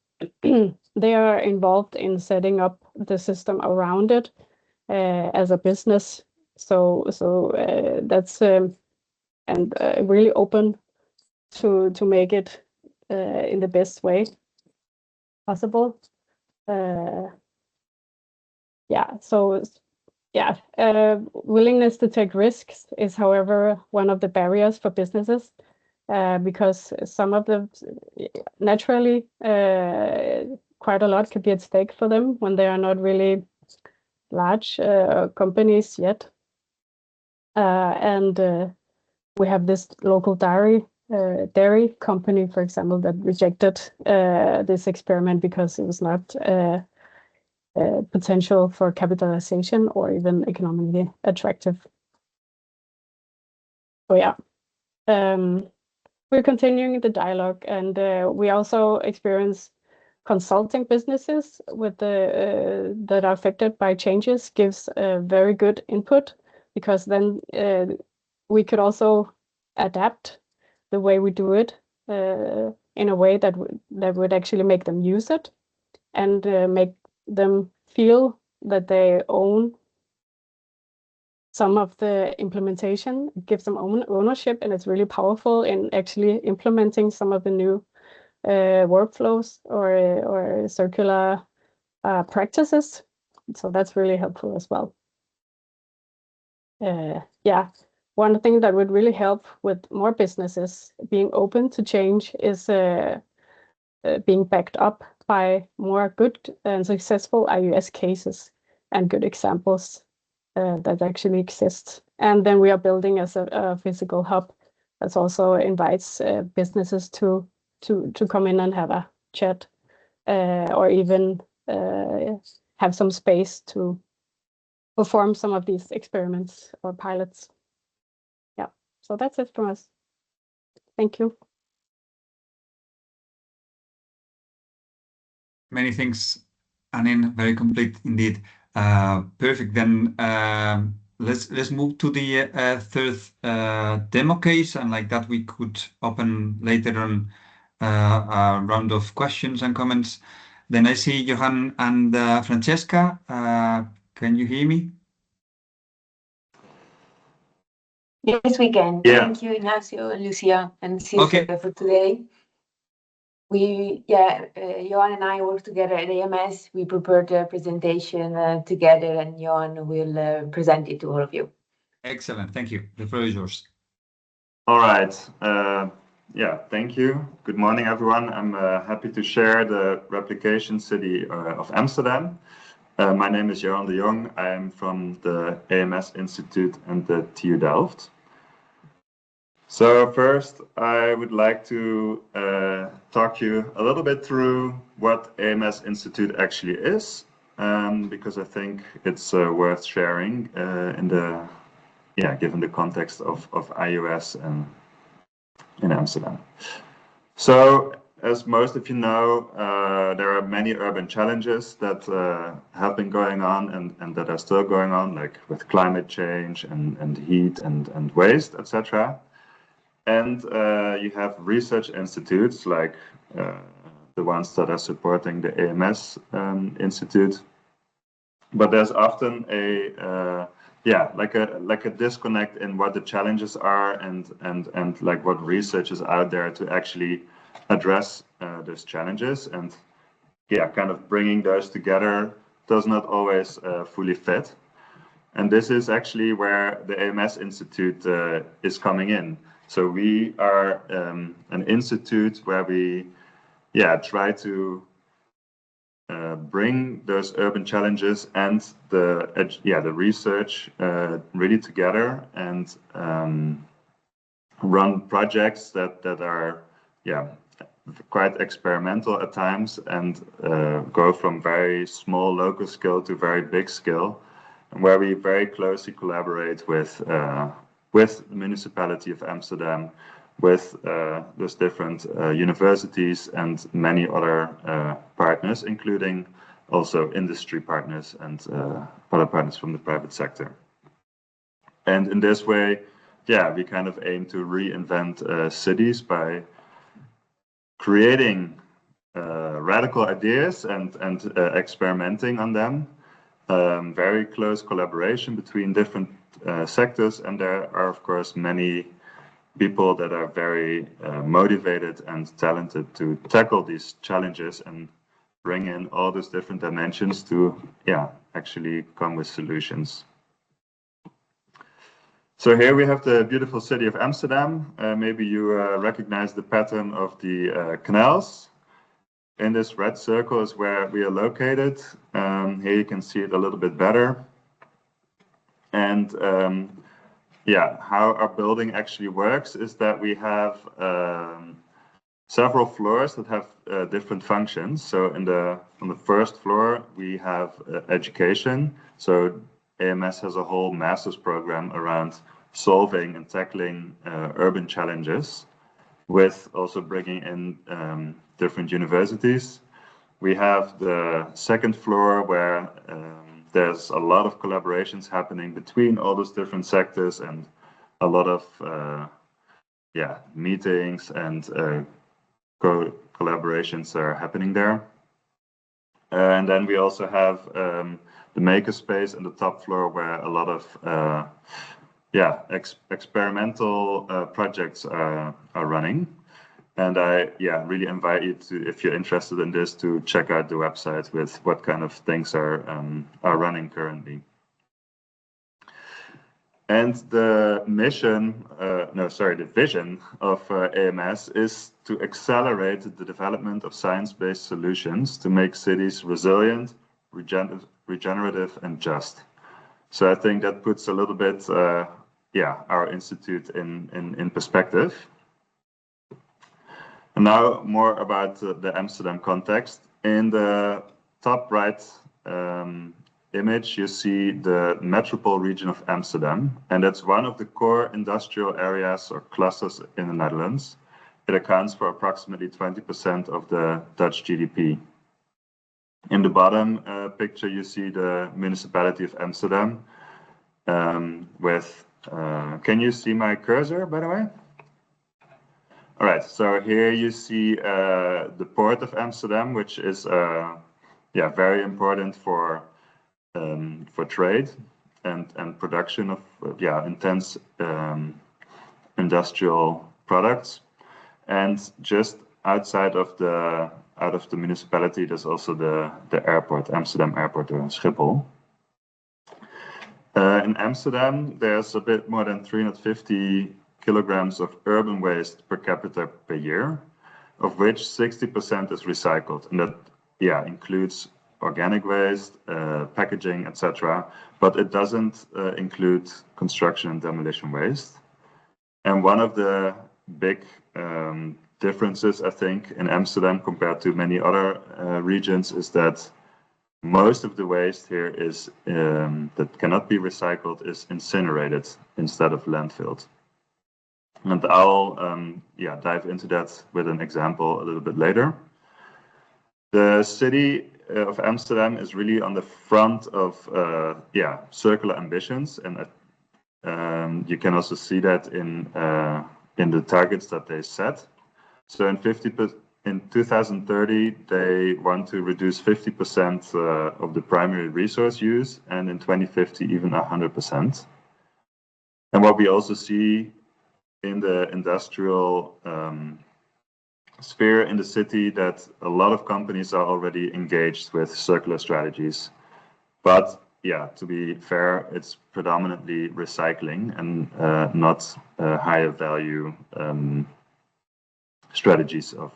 they are involved in setting up the system around it as a business. So that's and really open to make it in the best way possible. Willingness to take risks is, however, one of the barriers for businesses, because some of them naturally quite a lot could be at stake for them when they are not really large companies yet. And we have this local dairy company, for example, that rejected this experiment because it was not potential for capitalization or even economically attractive. So yeah, we're continuing the dialogue, and we also experience consulting businesses with that are affected by changes gives very good input, because then we could also adapt the way we do it in a way that would actually make them use it and make them feel that they own some of the implementation. It gives them ownership, and it's really powerful in actually implementing some of the new workflows or circular practices. So that's really helpful as well. One thing that would really help with more businesses being open to change is being backed up by more good and successful IUS cases and good examples that actually exist. And then we are building as a physical hub that also invites businesses to come in and have a chat, or even have some space to perform some of these experiments or pilots. Yeah, so that's it from us. Thank you. Many thanks, Anine. Very complete indeed. Perfect. Then let's move to the third demo case, and like that we could open later on a round of questions and comments. Then I see Johan and Francesca. Can you hear me? Yes, we can. Yeah. Thank you, Ignacio, Lucia, and Silvia for today. Johan and I work together at AMS. We prepared the presentation together, and Johan will present it to all of you. Excellent. Thank you. The floor is yours. All right. Thank you. Good morning, everyone. I'm happy to share the replication city of Amsterdam. My name is Johan de Jong. I am from the AMS Institute and the TU Delft. So first, I would like to talk you a little bit through what AMS Institute actually is, because I think it's worth sharing given the context of IUS and in Amsterdam. So as most of you know, there are many urban challenges that have been going on and that are still going on, like with climate change and heat and waste, etc. And you have research institutes like the ones that are supporting the AMS Institute. But there's often a like a disconnect in what the challenges are and like what research is out there to actually address those challenges, and kind of bringing those together does not always fully fit. And this is actually where the AMS Institute is coming in. So we are an institute where we try to bring those urban challenges and the research really together and run projects that are quite experimental at times and go from very small local scale to very big scale, and where we very closely collaborate with the municipality of Amsterdam, with those different universities and many other partners, including also industry partners and other partners from the private sector. And in this way, we kind of aim to reinvent cities by creating radical ideas and experimenting on them. Very close collaboration between different sectors, and there are of course many people that are very motivated and talented to tackle these challenges and bring in all those different dimensions to actually come with solutions. So here we have the beautiful city of Amsterdam. Maybe you recognize the pattern of the canals. In this red circle is where we are located. Here you can see it a little bit better. And how our building actually works is that we have several floors that have different functions. So on the first floor, we have education. So AMS has a whole master's program around solving and tackling urban challenges, with also bringing in different universities. We have the second floor where there's a lot of collaborations happening between all those different sectors, and a lot of meetings and collaborations are happening there. And then we also have the makerspace on the top floor, where a lot of experimental projects are running. And I really invite you to, if you're interested in this, to check out the website with what kind of things are running currently. And the the vision of AMS is to accelerate the development of science-based solutions to make cities resilient, regenerative, and just. So I think that puts a little bit, our institute in perspective. And now more about the Amsterdam context. In the top right image, you see the metropole region of Amsterdam, and that's one of the core industrial areas or clusters in the Netherlands. It accounts for approximately 20% of the Dutch GDP. In the bottom picture, you see the municipality of Amsterdam can you see my cursor, by the way? All right, so here you see the port of Amsterdam, which is very important for trade and production of intense industrial products. And just outside of the municipality, there's also the airport, Amsterdam Airport or Schiphol. In Amsterdam, there's a bit more than 350 kilograms of urban waste per capita per year, of which 60% is recycled, and that includes organic waste, packaging, etc. But it doesn't include construction and demolition waste. And one of the big differences, I think, in Amsterdam compared to many other regions is that most of the waste here is that cannot be recycled is incinerated instead of landfilled. And I'll dive into that with an example a little bit later. The city of Amsterdam is really on the front of circular ambitions, and you can also see that in the targets that they set. So in 2030, they want to reduce 50% of the primary resource use, and in 2050 even 100%. And what we also see in the industrial sphere in the city, that a lot of companies are already engaged with circular strategies. But yeah, to be fair, it's predominantly recycling and not higher value strategies of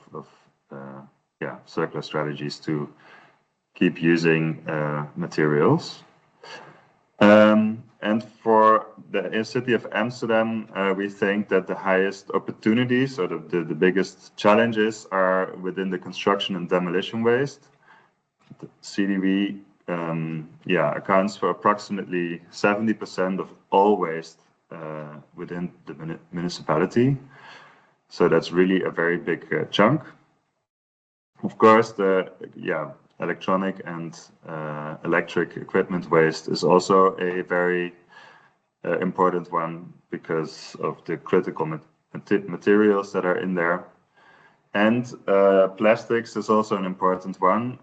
circular strategies to keep using materials. And for the city of Amsterdam, we think that the highest opportunities or the biggest challenges are within the construction and demolition waste. The CDW accounts for approximately 70% of all waste within the municipality. So that's really a very big chunk. Of course, the electronic and electric equipment waste is also a very important one because of the critical materials that are in there. And plastics is also an important one.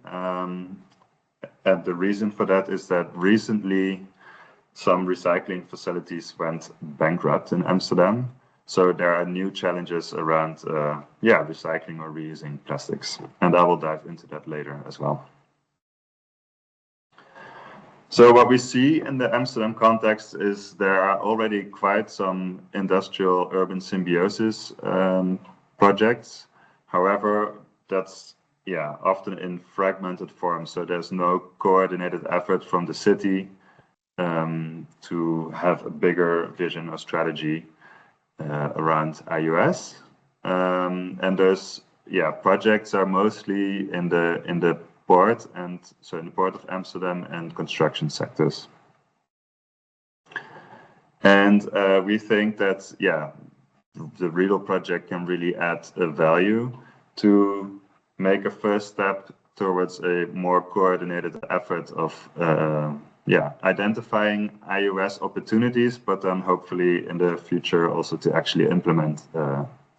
And the reason for that is that recently some recycling facilities went bankrupt in Amsterdam. So there are new challenges around recycling or reusing plastics. And I will dive into that later as well. So what we see in the Amsterdam context is there are already quite some industrial urban symbiosis projects. However, that's often in fragmented form. So there's no coordinated effort from the city to have a bigger vision or strategy around IUS. And those projects are mostly in the port, and so in the port of Amsterdam and construction sectors. And we think that the REDOL project can really add a value to make a first step towards a more coordinated effort of identifying IUS opportunities, but then hopefully in the future also to actually implement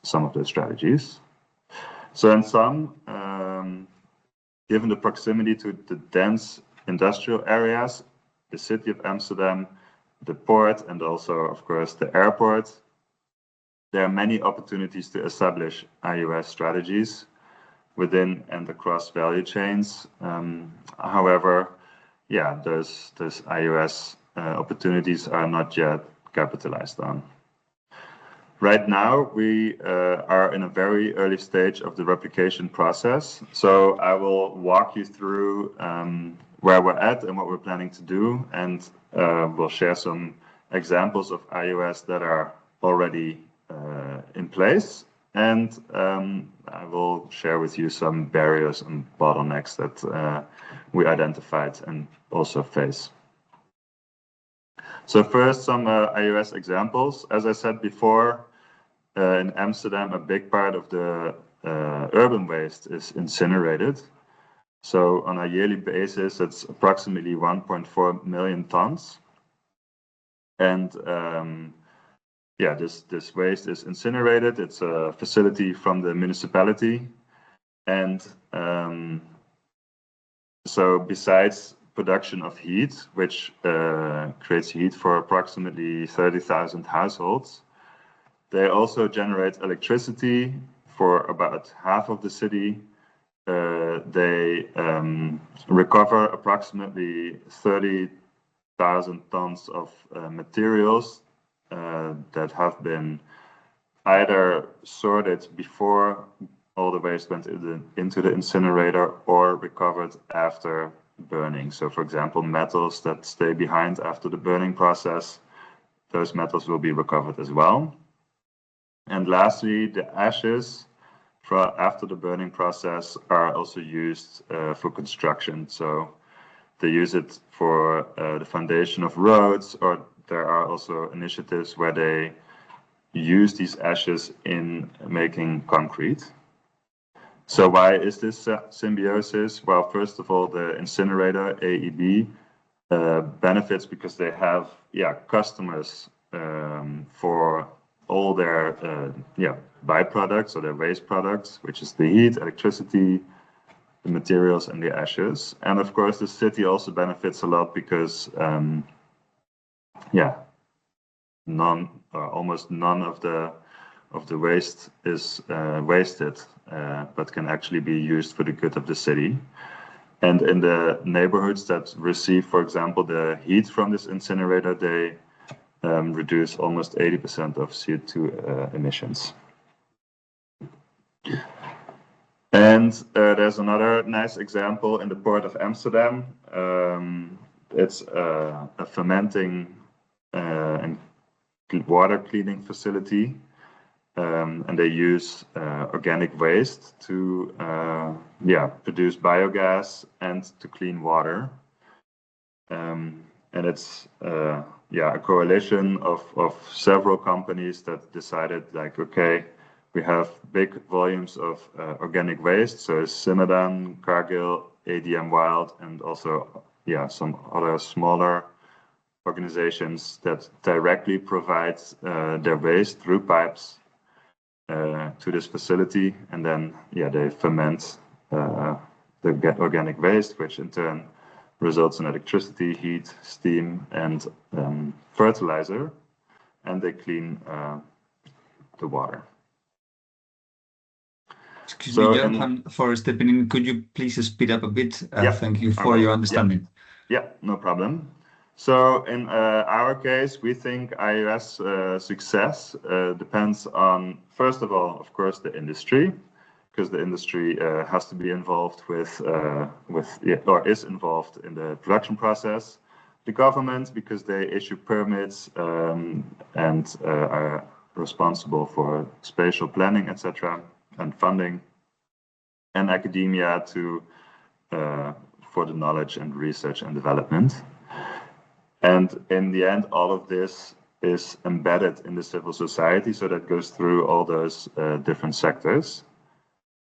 some of the strategies. So in sum, given the proximity to the dense industrial areas, the city of Amsterdam, the port, and also, of course, the airport, there are many opportunities to establish IUS strategies within and across value chains. However, those IUS opportunities are not yet capitalized on. Right now, we are in a very early stage of the replication process. So I will walk you through where we're at and what we're planning to do, and we'll share some examples of IUS that are already in place. And I will share with you some barriers and bottlenecks that we identified and also face. So first, some IUS examples. As I said before, in Amsterdam, a big part of the urban waste is incinerated. So on a yearly basis, it's approximately 1.4 million tons. And this waste is incinerated. It's a facility from the municipality. And so besides production of heat, which creates heat for approximately 30,000 households, they also generate electricity for about half of the city. They recover approximately 30,000 tons of materials that have been either sorted before all the waste went into the incinerator or recovered after burning. So for example, metals that stay behind after the burning process, those metals will be recovered as well. And lastly, the ashes after the burning process are also used for construction. So they use it for the foundation of roads, or there are also initiatives where they use these ashes in making concrete. So why is this symbiosis? Well, first of all, the incinerator, AEB, benefits because they have customers for all their byproducts or their waste products, which is the heat, electricity, the materials, and the ashes. And of course, the city also benefits a lot because almost none of the waste is wasted, but can actually be used for the good of the city. And in the neighborhoods that receive, for example, the heat from this incinerator, they reduce almost 80% of CO2 emissions. And there's another nice example in the port of Amsterdam. It's a fermenting and water cleaning facility. And they use organic waste to produce biogas and to clean water. And it's a coalition of several companies that decided, like, okay, we have big volumes of organic waste. So Cinnadon, Cargill, ADM Wild, and also some other smaller organizations that directly provide their waste through pipes to this facility, and then they ferment the organic waste, which in turn results in electricity, heat, steam, and fertilizer, and they clean the water. Excuse me, Johan, for stepping in. Could you please speed up a bit? Thank you for your understanding. Yeah, no problem. So in our case, we think IUS success depends on, first of all, of course, the industry, because the industry has to be involved or is involved in the production process. The government, because they issue permits and are responsible for spatial planning, etc., and funding, and academia for the knowledge and research and development. And in the end, all of this is embedded in the civil society, so that goes through all those different sectors.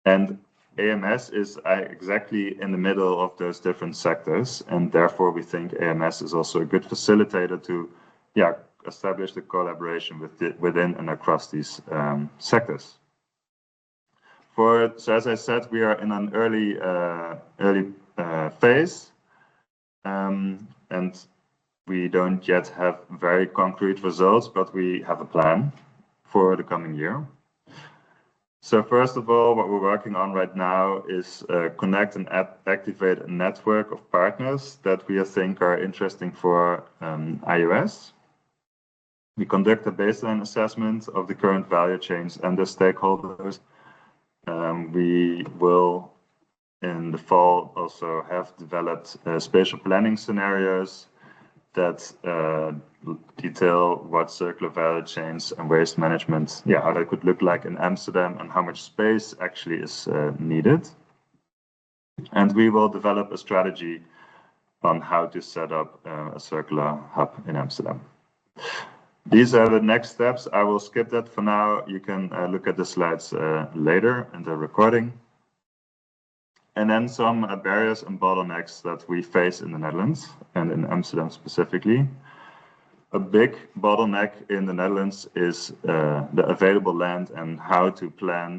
And AMS is exactly in the middle of those different sectors, and therefore we think AMS is also a good facilitator to establish the collaboration within and across these sectors. So as I said, we are in an early phase, and we don't yet have very concrete results, but we have a plan for the coming year. So first of all, what we're working on right now is connect and activate a network of partners that we think are interesting for IUS. We conduct a baseline assessment of the current value chains and the stakeholders. We will, in the fall, also have developed spatial planning scenarios that detail what circular value chains and waste management, how that could look like in Amsterdam and how much space actually is needed. And we will develop a strategy on how to set up a circular hub in Amsterdam. These are the next steps. I will skip that for now. You can look at the slides later in the recording. And then some barriers and bottlenecks that we face in the Netherlands and in Amsterdam specifically. A big bottleneck in the Netherlands is the available land and how to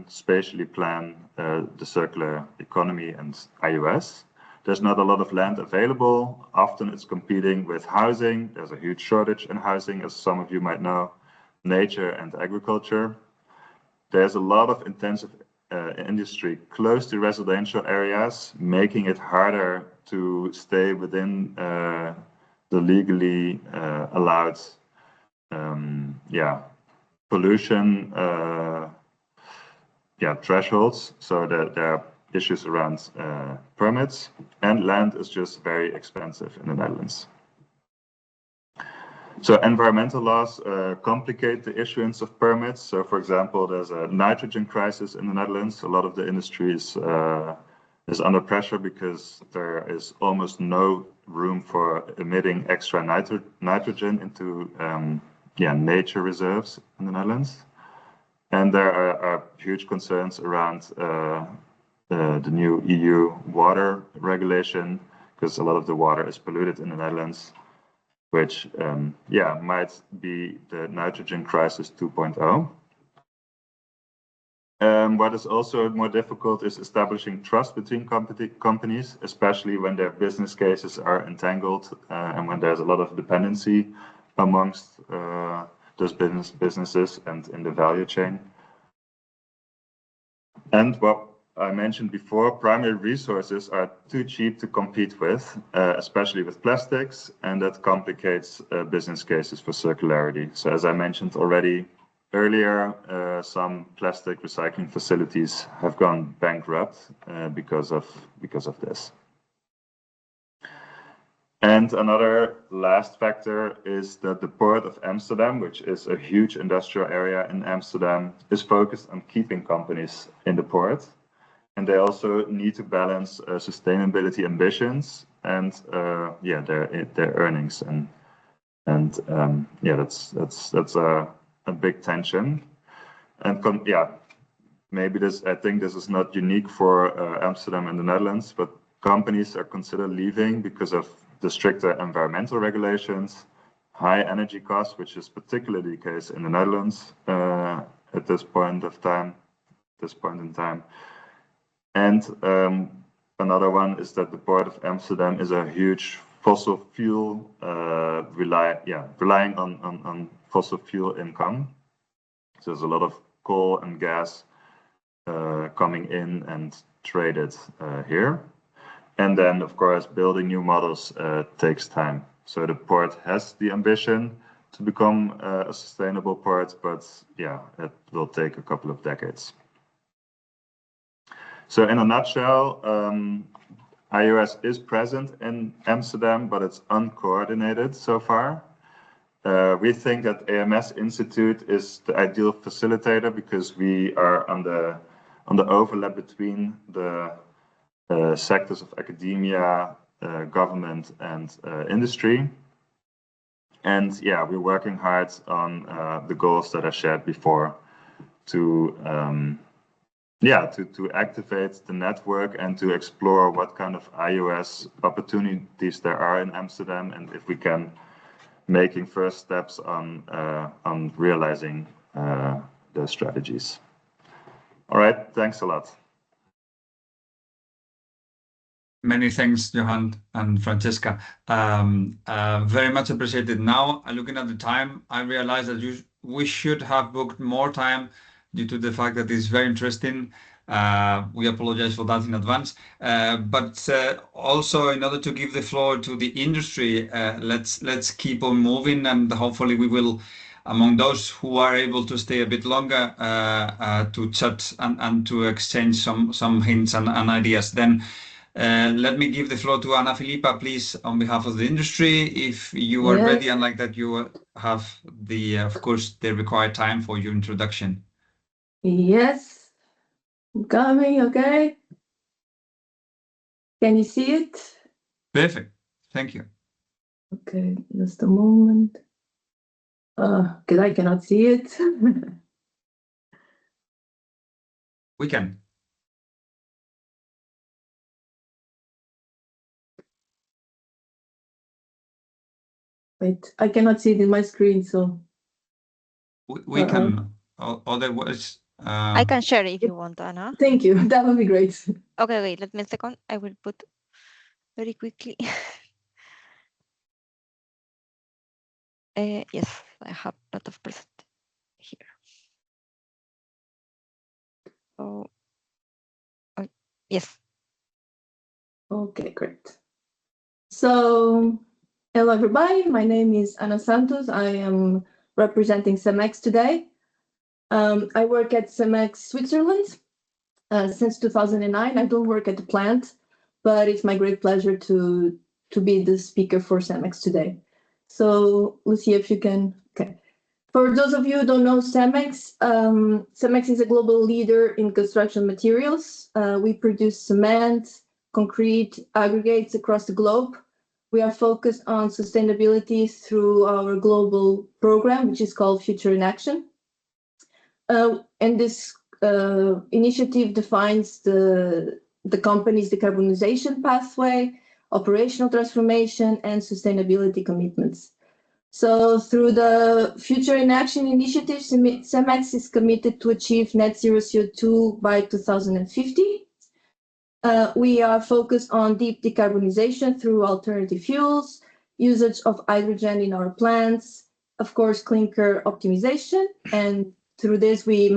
spatially plan the circular economy and IUS. There's not a lot of land available. Often it's competing with housing. There's a huge shortage in housing, as some of you might know, nature and agriculture. There's a lot of intensive industry close to residential areas, making it harder to stay within the legally allowed pollution thresholds. So that there are issues around permits, and land is just very expensive in the Netherlands. So environmental laws complicate the issuance of permits. So for example, there's a nitrogen crisis in the Netherlands. A lot of the industry is under pressure because there is almost no room for emitting extra nitrogen into nature reserves in the Netherlands. And there are huge concerns around the new EU water regulation, because a lot of the water is polluted in the Netherlands, which might be the nitrogen crisis 2.0. What is also more difficult is establishing trust between companies, especially when their business cases are entangled and when there's a lot of dependency amongst those businesses and in the value chain. And what I mentioned before, primary resources are too cheap to compete with, especially with plastics, and that complicates business cases for circularity. So as I mentioned already earlier, some plastic recycling facilities have gone bankrupt because of this. And another last factor is that the Port of Amsterdam, which is a huge industrial area in Amsterdam, is focused on keeping companies in the port. And they also need to balance sustainability ambitions and their earnings. And that's a big tension. And maybe I think this is not unique for Amsterdam and the Netherlands, but companies are considered leaving because of the stricter environmental regulations, high energy costs, which is particularly the case in the Netherlands at this point in time. And another one is that the Port of Amsterdam is a huge fossil fuel, relying on fossil fuel income. So there's a lot of coal and gas coming in and traded here. And then, of course, building new models takes time. So the port has the ambition to become a sustainable port, but it will take a couple of decades. So in a nutshell, IOS is present in Amsterdam, but it's uncoordinated so far. We think that AMS Institute is the ideal facilitator because we are on the overlap between the sectors of academia, government, and industry. And we're working hard on the goals that I shared before to activate the network and to explore what kind of IOS opportunities there are in Amsterdam, and if we can making first steps on realizing those strategies. All right, thanks a lot. Many thanks, Johan and Francesca. Very much appreciated. Now, looking at the time, I realize that we should have booked more time due to the fact that it's very interesting. We apologize for that in advance. But also, in order to give the floor to the industry, let's keep on moving, and hopefully we will, among those who are able to stay a bit longer, to chat and to exchange some hints and ideas. Then let me give the floor to Ana Filipa, please, on behalf of the industry. If you are ready, and like that, you have of course, the required time for your introduction. Yes, I'm coming, okay. Can you see it? Perfect, thank you. Okay, just a moment. Because I cannot see it. We can. Wait, I cannot see it in my screen, so. We can, otherwise. I can share if you want, Anna. Thank you, that would be great. Okay, wait, let me a second. I will put very quickly. Yes, I have a lot of present here. Oh, yes. Okay, great. So, hello everybody, my name is Ana Santos. I am representing CEMEX today. I work at CEMEX Switzerland since 2009. I don't work at the plant, but it's my great pleasure to be the speaker for CEMEX today. So let's see if you can, okay. For those of you who don't know CEMEX, CEMEX is a global leader in construction materials. We produce cement, concrete, aggregates across the globe. we are focused on sustainability through our global program, which is called Future in Action. And this initiative defines the company's decarbonization pathway, operational transformation, and sustainability commitments. So through the Future in Action initiative, CEMEX is committed to achieve net zero CO2 by 2050. We are focused on deep decarbonization through alternative fuels, usage of hydrogen in our plants, of course, clinker optimization, and through this, we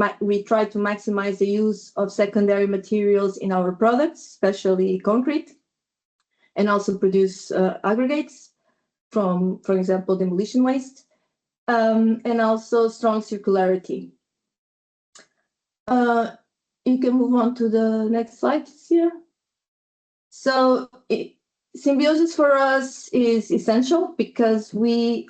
try to maximize the use of secondary materials in our products, especially concrete, and also produce aggregates from, for example, demolition waste, and also strong circularity. You can move on to the next slide here. So symbiosis for us is essential because we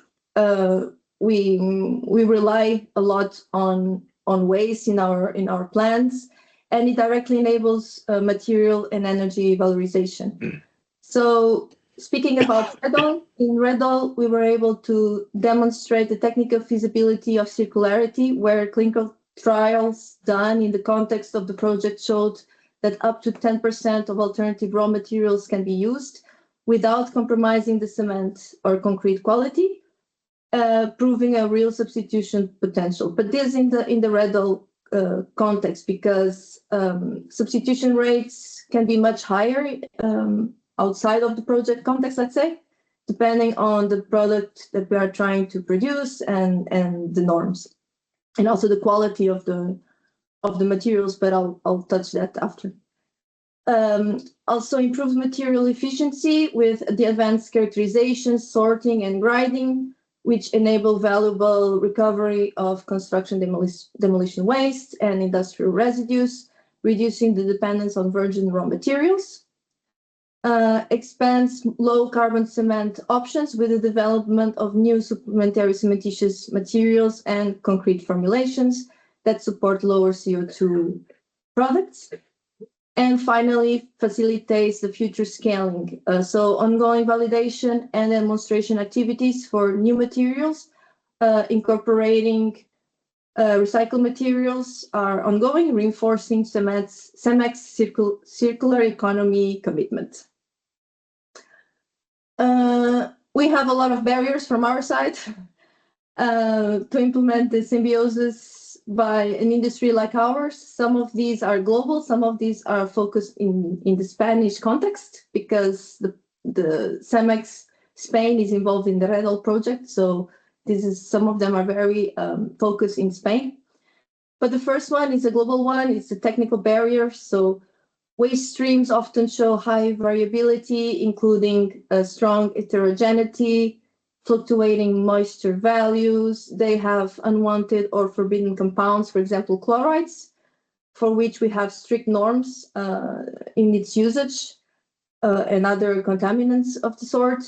rely a lot on waste in our plants, and it directly enables material and energy valorization. So speaking about REDOL, in REDOL, we were able to demonstrate the technical feasibility of circularity, where clinical trials done in the context of the project showed that up to 10% of alternative raw materials can be used without compromising the cement or concrete quality, proving a real substitution potential. But this in the REDOL context, because substitution rates can be much higher outside of the project context, let's say, depending on the product that we are trying to produce and the norms, and also the quality of the materials, but I'll touch that after. Also improved material efficiency with the advanced characterization, sorting, and grinding, which enable valuable recovery of construction demolition waste and industrial residues, reducing the dependence on virgin raw materials. Expands low carbon cement options with the development of new supplementary cementitious materials and concrete formulations that support lower CO2 products. And finally, facilitates the future scaling. So ongoing validation and demonstration activities for new materials, incorporating recycled materials are ongoing, reinforcing CEMEX circular economy commitment. We have a lot of barriers from our side to implement the symbiosis by an industry like ours. Some of these are global, some of these are focused in the Spanish context, because the CEMEX Spain is involved in the REDOL project. So some of them are very focused in Spain. But the first one is a global one. It's a technical barrier. So waste streams often show high variability, including a strong heterogeneity, fluctuating moisture values. They have unwanted or forbidden compounds, for example, chlorides, for which we have strict norms in its usage, and other contaminants of the sort.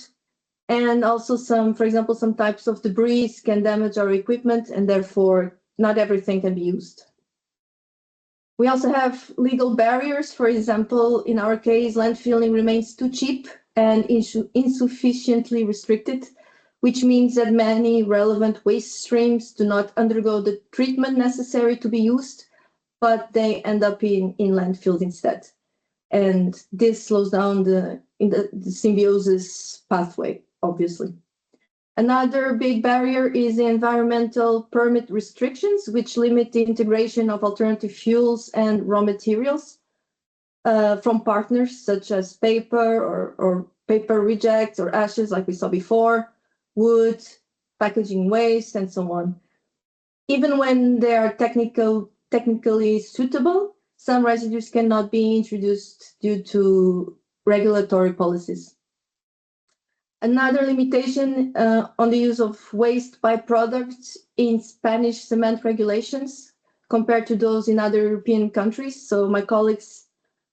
And also for example, some types of debris can damage our equipment, and therefore not everything can be used. We also have legal barriers. For example, in our case, landfilling remains too cheap and insufficiently restricted, which means that many relevant waste streams do not undergo the treatment necessary to be used, but they end up in landfills instead. And this slows down the symbiosis pathway, obviously. Another big barrier is the environmental permit restrictions, which limit the integration of alternative fuels and raw materials from partners such as paper or paper rejects or ashes, like we saw before, wood, packaging waste, and so on. Even when they are technically suitable, some residues cannot be introduced due to regulatory policies. Another limitation on the use of waste byproducts in Spanish cement regulations compared to those in other European countries. So my colleagues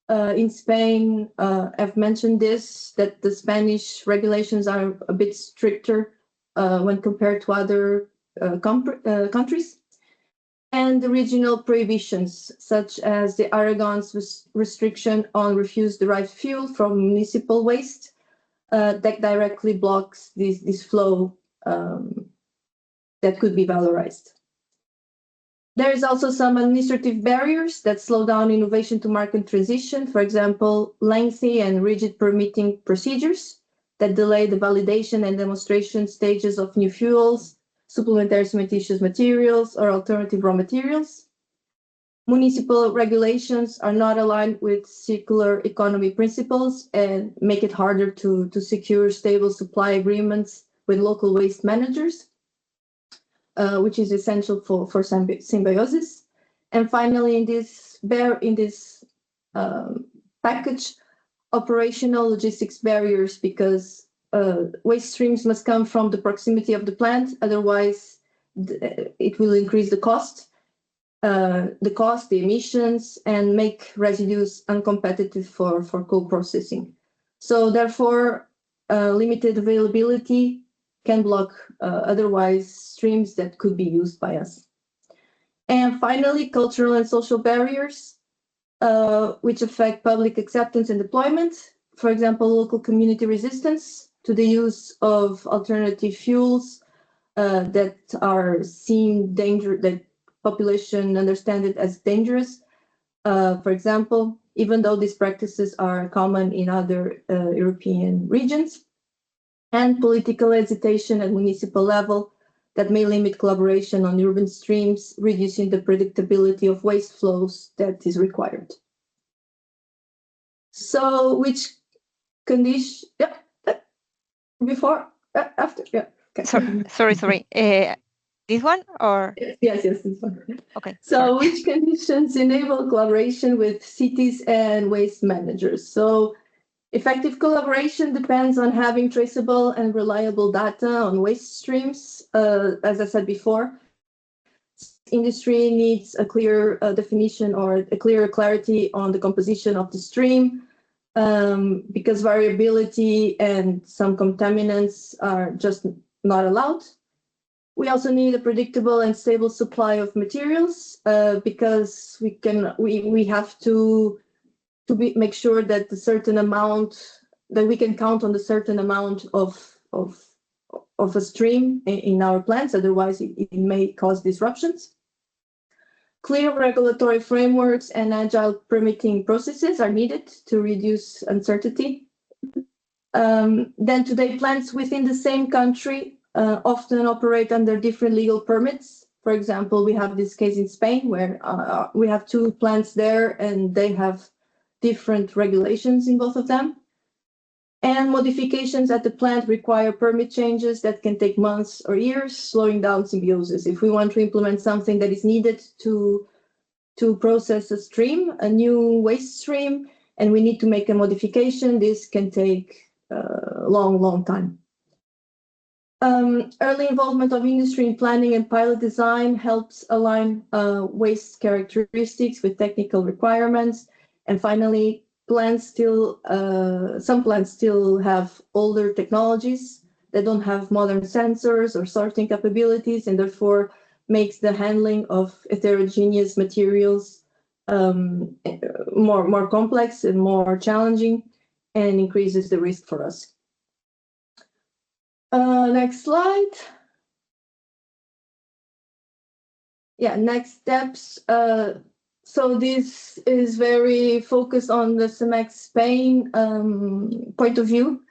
in Spain have mentioned this, that the Spanish regulations are a bit stricter when compared to other countries. And the regional prohibitions, such as the Aragon's restriction on refuse-derived fuel from municipal waste, that directly blocks this flow that could be valorized. There is also some administrative barriers that slow down innovation to market transition. For example, lengthy and rigid permitting procedures that delay the validation and demonstration stages of new fuels, supplementary cementitious materials, or alternative raw materials. Municipal regulations are not aligned with circular economy principles and make it harder to secure stable supply agreements with local waste managers, which is essential for symbiosis. And finally, in this package, operational logistics barriers, because waste streams must come from the proximity of the plant, otherwise it will increase the cost, the emissions, and make residues uncompetitive for co-processing. So therefore, limited availability can block otherwise streams that could be used by us. And finally, cultural and social barriers, which affect public acceptance and deployment. For example, local community resistance to the use of alternative fuels that are seen dangerous, that population understand it as dangerous. For example, even though these practices are common in other European regions. And political hesitation at municipal level that may limit collaboration on urban streams, reducing the predictability of waste flows that is required. So which condition, before, after, okay. Sorry. This one or? Yes, this one. Okay. So which conditions enable collaboration with cities and waste managers? So effective collaboration depends on having traceable and reliable data on waste streams. As I said before, industry needs a clear definition or a clear clarity on the composition of the stream, because variability and some contaminants are just not allowed. We also need a predictable and stable supply of materials, because we have to make sure that the certain amount, that we can count on the certain amount of a stream in our plants, otherwise it may cause disruptions. Clear regulatory frameworks and agile permitting processes are needed to reduce uncertainty. Then today, plants within the same country often operate under different legal permits. For example, we have this case in Spain where we have two plants there and they have different regulations in both of them. And modifications at the plant require permit changes that can take months or years, slowing down symbiosis. If we want to implement something that is needed to process a stream, a new waste stream, and we need to make a modification, this can take a long time. Early involvement of industry in planning and pilot design helps align waste characteristics with technical requirements. And finally, some plants still have older technologies that don't have modern sensors or sorting capabilities, and therefore makes the handling of heterogeneous materials more complex and more challenging, and increases the risk for us. Next slide. Next steps. So this is very focused on the CEMEX Spain point of view.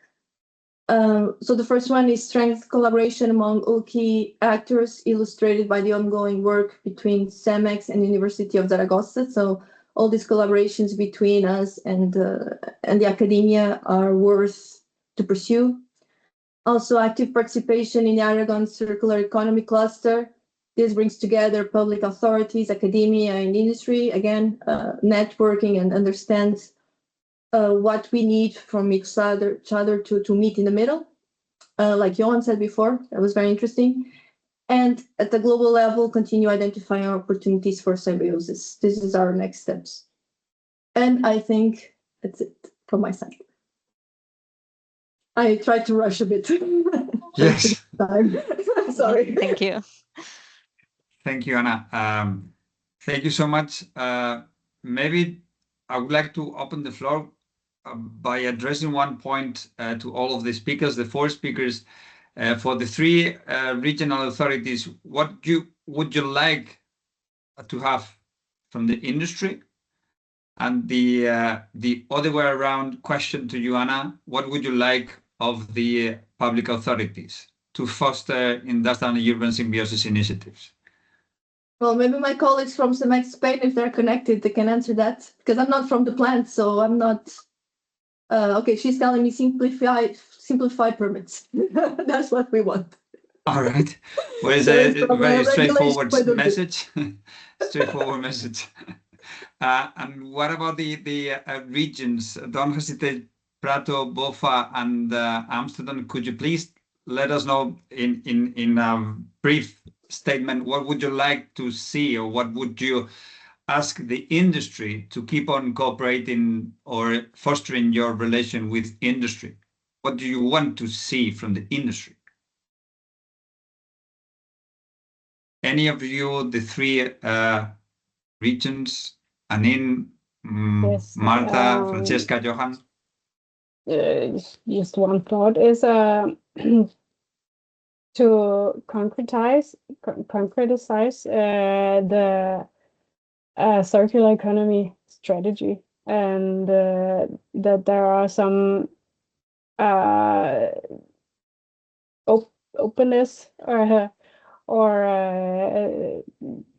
So the first one is strength collaboration among all key actors, illustrated by the ongoing work between CEMEX and University of Zaragoza. So all these collaborations between us and the academia are worth to pursue. Also, active participation in the Aragon Circular Economy Cluster. This brings together public authorities, academia, and industry, again, networking and understands what we need from each other to meet in the middle. Like Johan said before, that was very interesting. And at the global level, continue identifying opportunities for symbiosis. This is our next steps. And I think that's it from my side. I tried to rush a bit. Yes. Sorry. Thank you. Thank you, Anna. Thank you so much. Maybe I would like to open the floor by addressing one point to all of the speakers, the four speakers, for the three regional authorities, what would you like to have from the industry? And the other way around question to you, Anna, what would you like of the public authorities to foster industrial and urban symbiosis initiatives? Well, maybe my colleagues from CEMEX Spain, if they're connected, they can answer that, because I'm not from the plant, so I'm not. Okay, she's telling me simplify permits. That's what we want. All right. Well, it's So a it's from a very regulation straightforward point of view. message. Straightforward message. And what about the regions? Don't hesitate, Prato, Bofa, and Amsterdam. Could you please let us know in a brief statement, what would you like to see, or what would you ask the industry to keep on cooperating or fostering your relation with industry? What do you want to see from the industry? Any of you, the three regions, Anin, Yes, Marta, Francesca, Johan? just one thought is to concretize the circular economy strategy, and that there are some openness or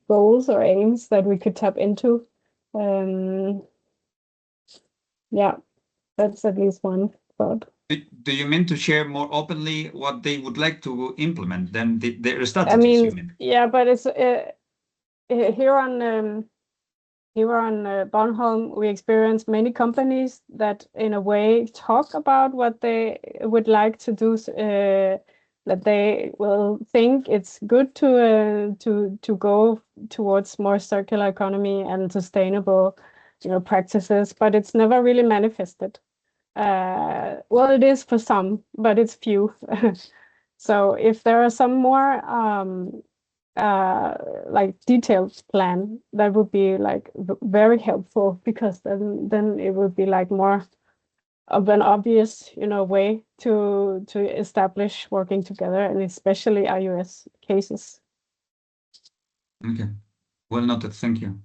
goals or aims that we could tap into. Yeah, that's at least one thought. Do you mean to share more openly what they would like to implement than their strategies? I mean, you mean? yeah, but it's here on Bornholm, we experience many companies that, in a way, talk about what they would like to do. That they will think it's good to go towards more circular economy and sustainable, practices, but it's never really manifested. Well, it is for some, but it's few. So if there are some more like detailed plan, that would be like very helpful, because then it would be like more of an obvious, way to establish working together, and especially IUS cases. Okay, well noted. Thank you.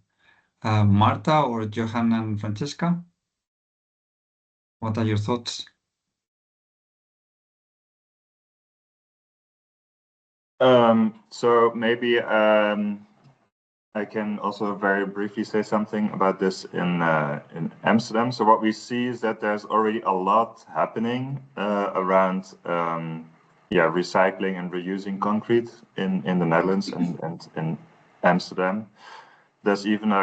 Marta or Johan and Francesca, what are your thoughts? So maybe I can also very briefly say something about this in Amsterdam. So what we see is that there's already a lot happening around recycling and reusing concrete in the Netherlands and in Amsterdam. There's even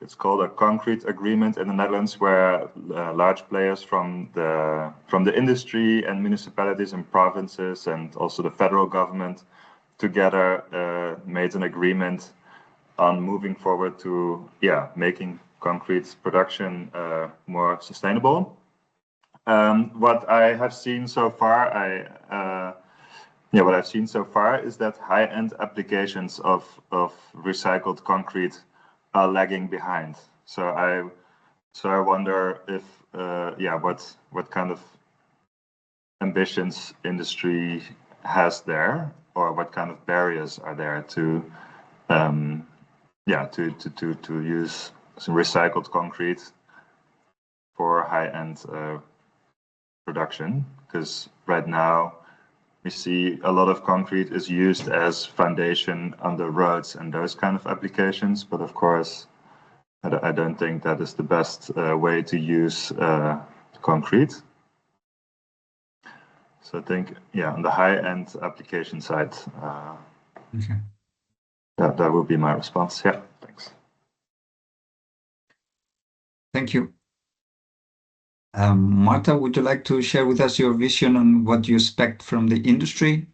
it's called a concrete agreement in the Netherlands, where large players from the industry and municipalities and provinces and also the federal government together made an agreement on moving forward to making concrete production more sustainable. What I have seen so far, is that high-end applications of recycled concrete are lagging behind. So I wonder if what kind of ambitions industry has there, or what kind of barriers are there to use some recycled concrete for high-end production, because right now we see a lot of concrete is used as foundation under roads and those kind of applications, but of course I don't think that is the best way to use concrete. So I think, on the high-end application side, Okay. that would be my response. Yeah, thanks. Thank you. Marta, would you like to share with us your vision on what you expect from the industry?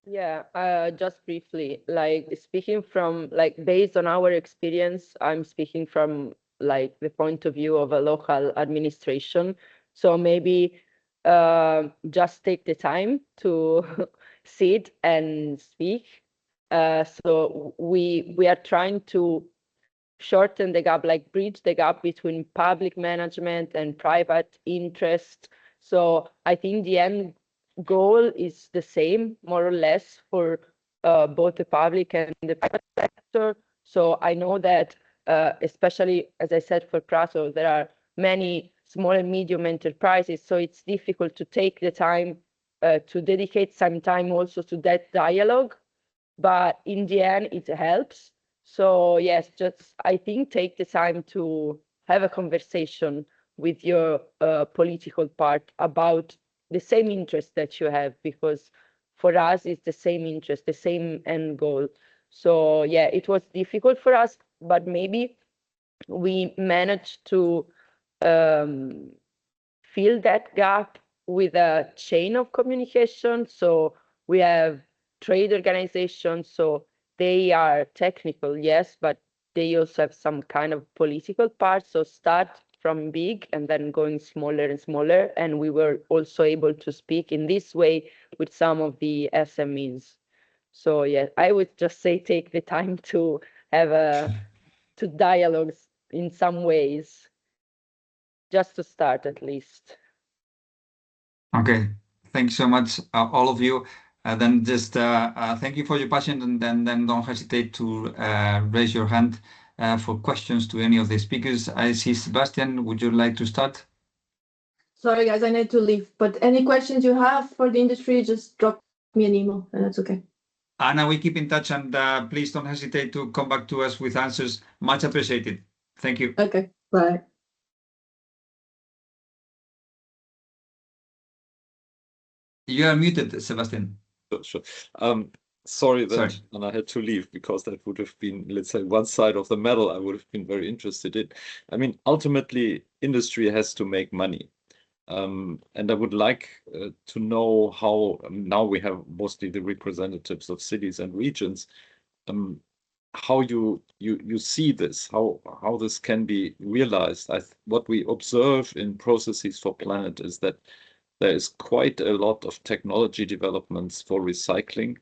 Yeah, just briefly, like speaking from, like, based on our experience, I'm speaking from like the point of view of a local administration. So maybe just take the time to sit and speak. So we are trying to shorten the gap, like bridge the gap between public management and private interest. So I think the end goal is the same, more or less, for both the public and the private sector. So I know that, especially, as I said, for Prato, there are many small and medium enterprises, so it's difficult to take the time to dedicate some time also to that dialogue. But in the end, it helps. So yes, just I think take the time to have a conversation with your political part about the same interest that you have, because for us it's the same interest, the same end goal. So yeah, it was difficult for us, but maybe we managed to fill that gap with a chain of communication. So we have trade organizations, so they are technical, yes, but they also have some kind of political part. So start from big and then going smaller and smaller. And we were also able to speak in this way with some of the SMEs. So yeah, I would just say take the time to have to dialogues in some ways, just to start at least. Okay, thank you so much, all of you. Then just thank you for your passion, and then don't hesitate to raise your hand for questions to any of the speakers. I see Sebastian. Would you like to start? Sorry, guys, I need to leave. But any questions you have for the industry, just drop me an email, and that's okay. Anna, we keep in touch, and please don't hesitate to come back to us with answers. Much appreciated. Thank you. Okay, bye. You are muted, Sebastian. Sure. Sorry that Sorry. and I had to leave, because that would have been, let's say, one side of the medal I would have been very interested in. I mean, ultimately, industry has to make money. And I would like to know how, now we have mostly the representatives of cities and regions, how you see this, how this can be realized. What we observe in Processes for Planet is that there is quite a lot of technology developments for recycling.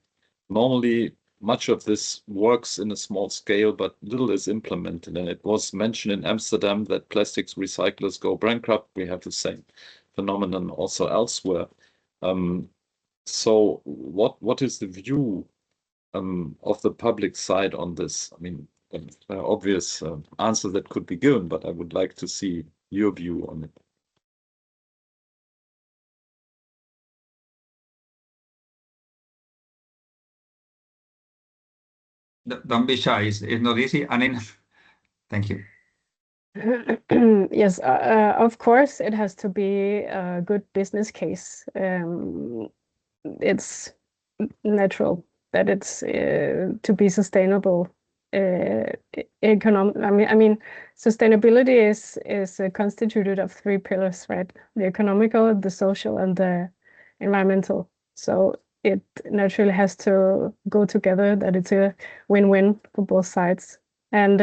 Normally, much of this works in a small scale, but little is implemented. And it was mentioned in Amsterdam that plastics recyclers go bankrupt. We have the same phenomenon also elsewhere. So what is the view of the public side on this? I mean, an obvious answer that could be given, but I would like to see your view on it. Don't be shy. It's not easy. I mean, thank you. Yes, of course, it has to be a good business case. It's natural that it's to be sustainable. I mean, sustainability is constituted of 3 pillars, right? The economical, the social, and the environmental. So it naturally has to go together, that it's a win-win for both sides. And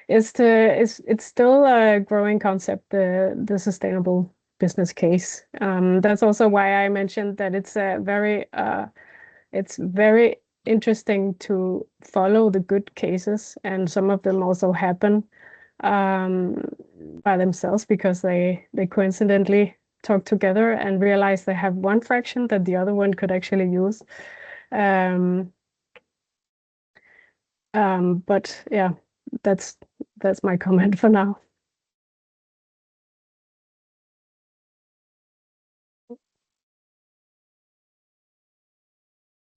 it's still a growing concept, the sustainable business case. That's also why I mentioned that it's very interesting to follow the good cases, and some of them also happen by themselves, because they coincidentally talk together and realize they have one fraction that the other one could actually use. But yeah, that's my comment for now.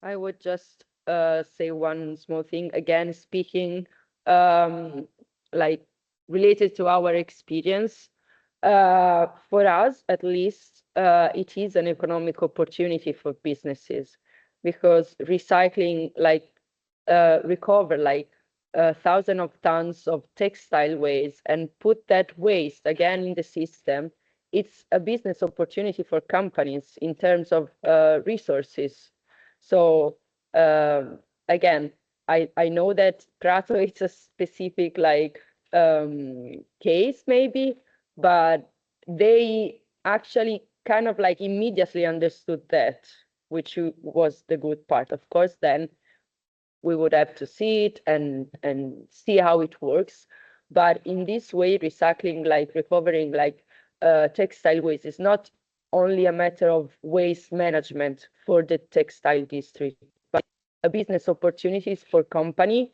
I would just say one small thing, again, speaking like related to our experience. For us, at least, it is an economic opportunity for businesses, because recycling, like recover like 1,000 of tons of textile waste and put that waste again in the system, it's a business opportunity for companies in terms of resources. So again, I know that Prato is a specific like case maybe, but they actually kind of like immediately understood that, which was the good part. Of course, then we would have to see it and see how it works. But in this way, recycling, like recovering like textile waste, is not only a matter of waste management for the textile district, but a business opportunities for company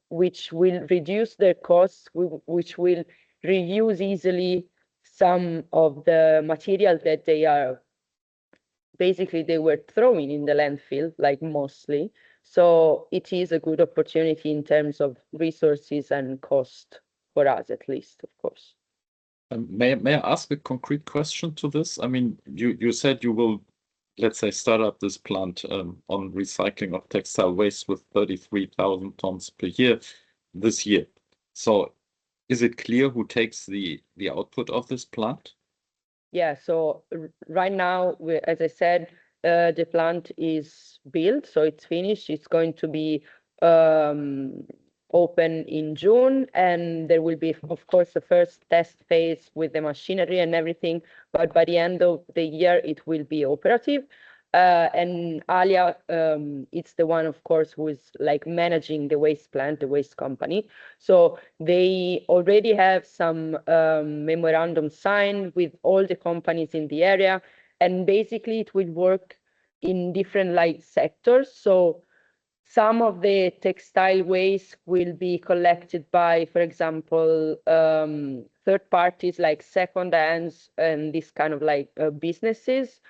which will reduce their costs, which will reuse easily some of the material that they were throwing in the landfill, like mostly. So it is a good opportunity in terms of resources and cost for us, at least, of course. May I ask a concrete question to this? I mean, you said you will, let's say, start up this plant on recycling of textile waste with 33,000 tons per year this year. So is it clear who takes the output of this plant? Yeah, so right now, as I said, the plant is built, so it's finished. It's going to be open in June, and there will be, of course, the first test phase with the machinery and everything, but by the end of the year, it will be operative. And Alia, it's the one, of course, who is like managing the waste plant, the waste company. So they already have some memorandum signed with all the companies in the area, and basically it will work in different like sectors. So some of the textile waste will be collected by, for example, third parties like second hands and this kind of like businesses.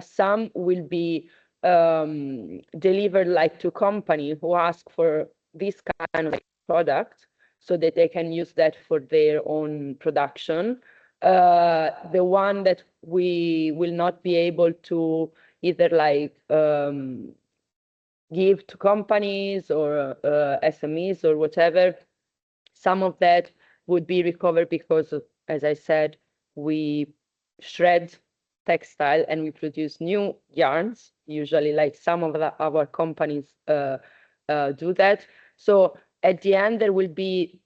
Some will be delivered like to company who ask for this kind of product so that they can use that for their own production. The one that we will not be able to either like give to companies or SMEs or whatever, some of that would be recovered because, as I said, we shred textile and we produce new yarns, usually like some of our companies do that. So at the end, there will be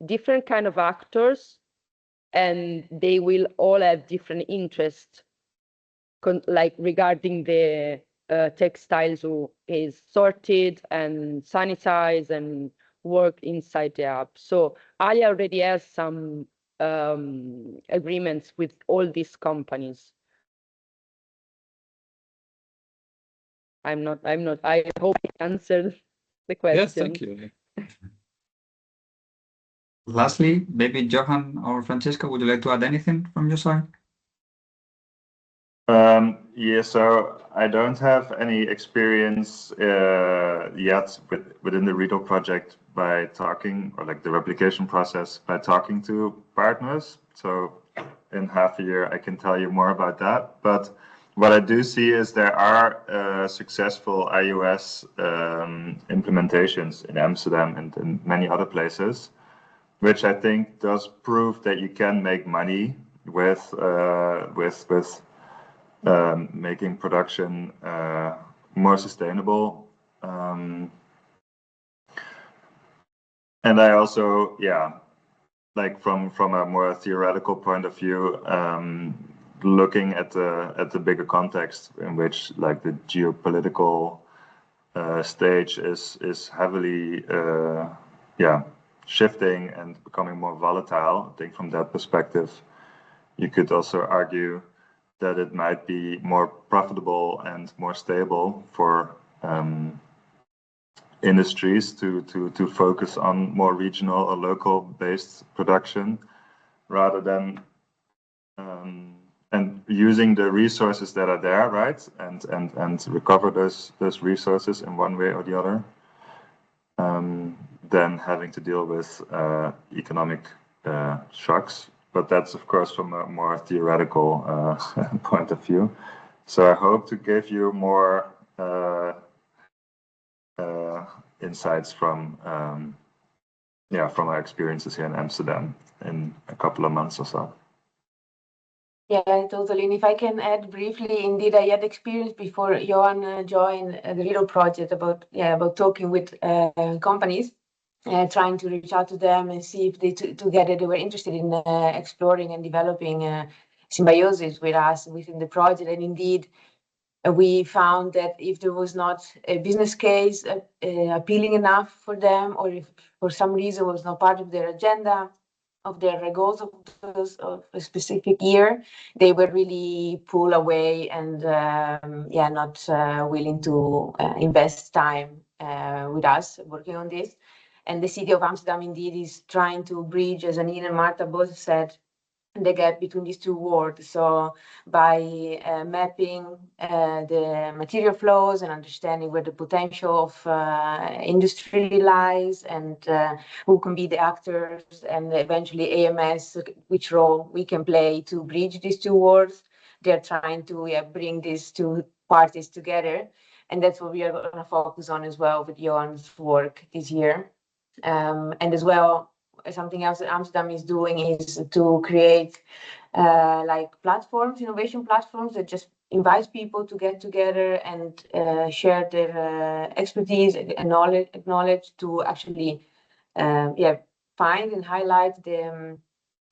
different kind of actors and they will all have different interests like regarding the textiles who is sorted and sanitized and work inside the app. So Alia already has some agreements with all these companies. I hope I answered the question. Yes, thank you. Lastly, maybe Johan or Francesca, would you like to add anything from your side? Yeah, so I don't have any experience yet within the REDOL project by talking, or like the replication process, by talking to partners. So in half a year, I can tell you more about that. But what I do see is there are successful iOS implementations in Amsterdam and in many other places, which I think does prove that you can make money with making production more sustainable. And I also, yeah, like from a more theoretical point of view, looking at the bigger context in which like the geopolitical stage is heavily shifting and becoming more volatile. I think from that perspective, you could also argue that it might be more profitable and more stable for industries to focus on more regional or local based production rather than and using the resources that are there, right, and recover those resources in one way or the other, than having to deal with economic shocks. But that's, of course, from a more theoretical point of view. So I hope to give you more insights from our experiences here in Amsterdam in a couple of months or so. Yeah, totally. And if I can add briefly, indeed, I had experience before Johan joined the REDOL project about talking with companies. Trying to reach out to them and see if they together they were interested in exploring and developing symbiosis with us within the project. And indeed, we found that if there was not a business case appealing enough for them, or if for some reason was not part of their agenda, of their goals of a specific year, they were really pull away and not willing to invest time with us working on this. And the city of Amsterdam indeed is trying to bridge, as Anine and Marta both said, the gap between these two worlds. So by mapping the material flows and understanding where the potential of industry lies, and who can be the actors, and eventually AMS, which role we can play to bridge these two worlds, they're trying to bring these two parties together. And that's what we are going to focus on as well with Johan's work this year. And as well, something else that Amsterdam is doing is to create like platforms, innovation platforms that just invite people to get together and share their expertise and knowledge to actually find and highlight the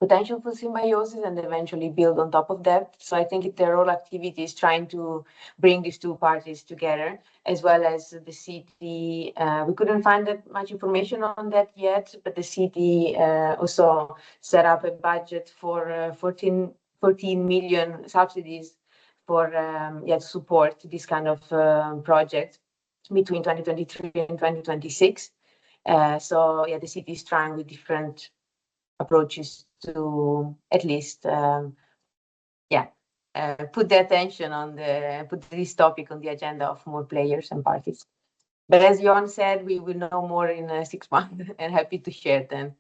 potential for symbiosis and eventually build on top of that. So I think their role activity is trying to bring these two parties together, as well as the city. We couldn't find that much information on that yet, but the city also set up a budget for 14 million subsidies for to support this kind of project between 2023 and 2026. So the city is trying with different approaches to at least put the attention on put this topic on the agenda of more players and parties. But as Johan said, we will know more in 6 months and happy to share then.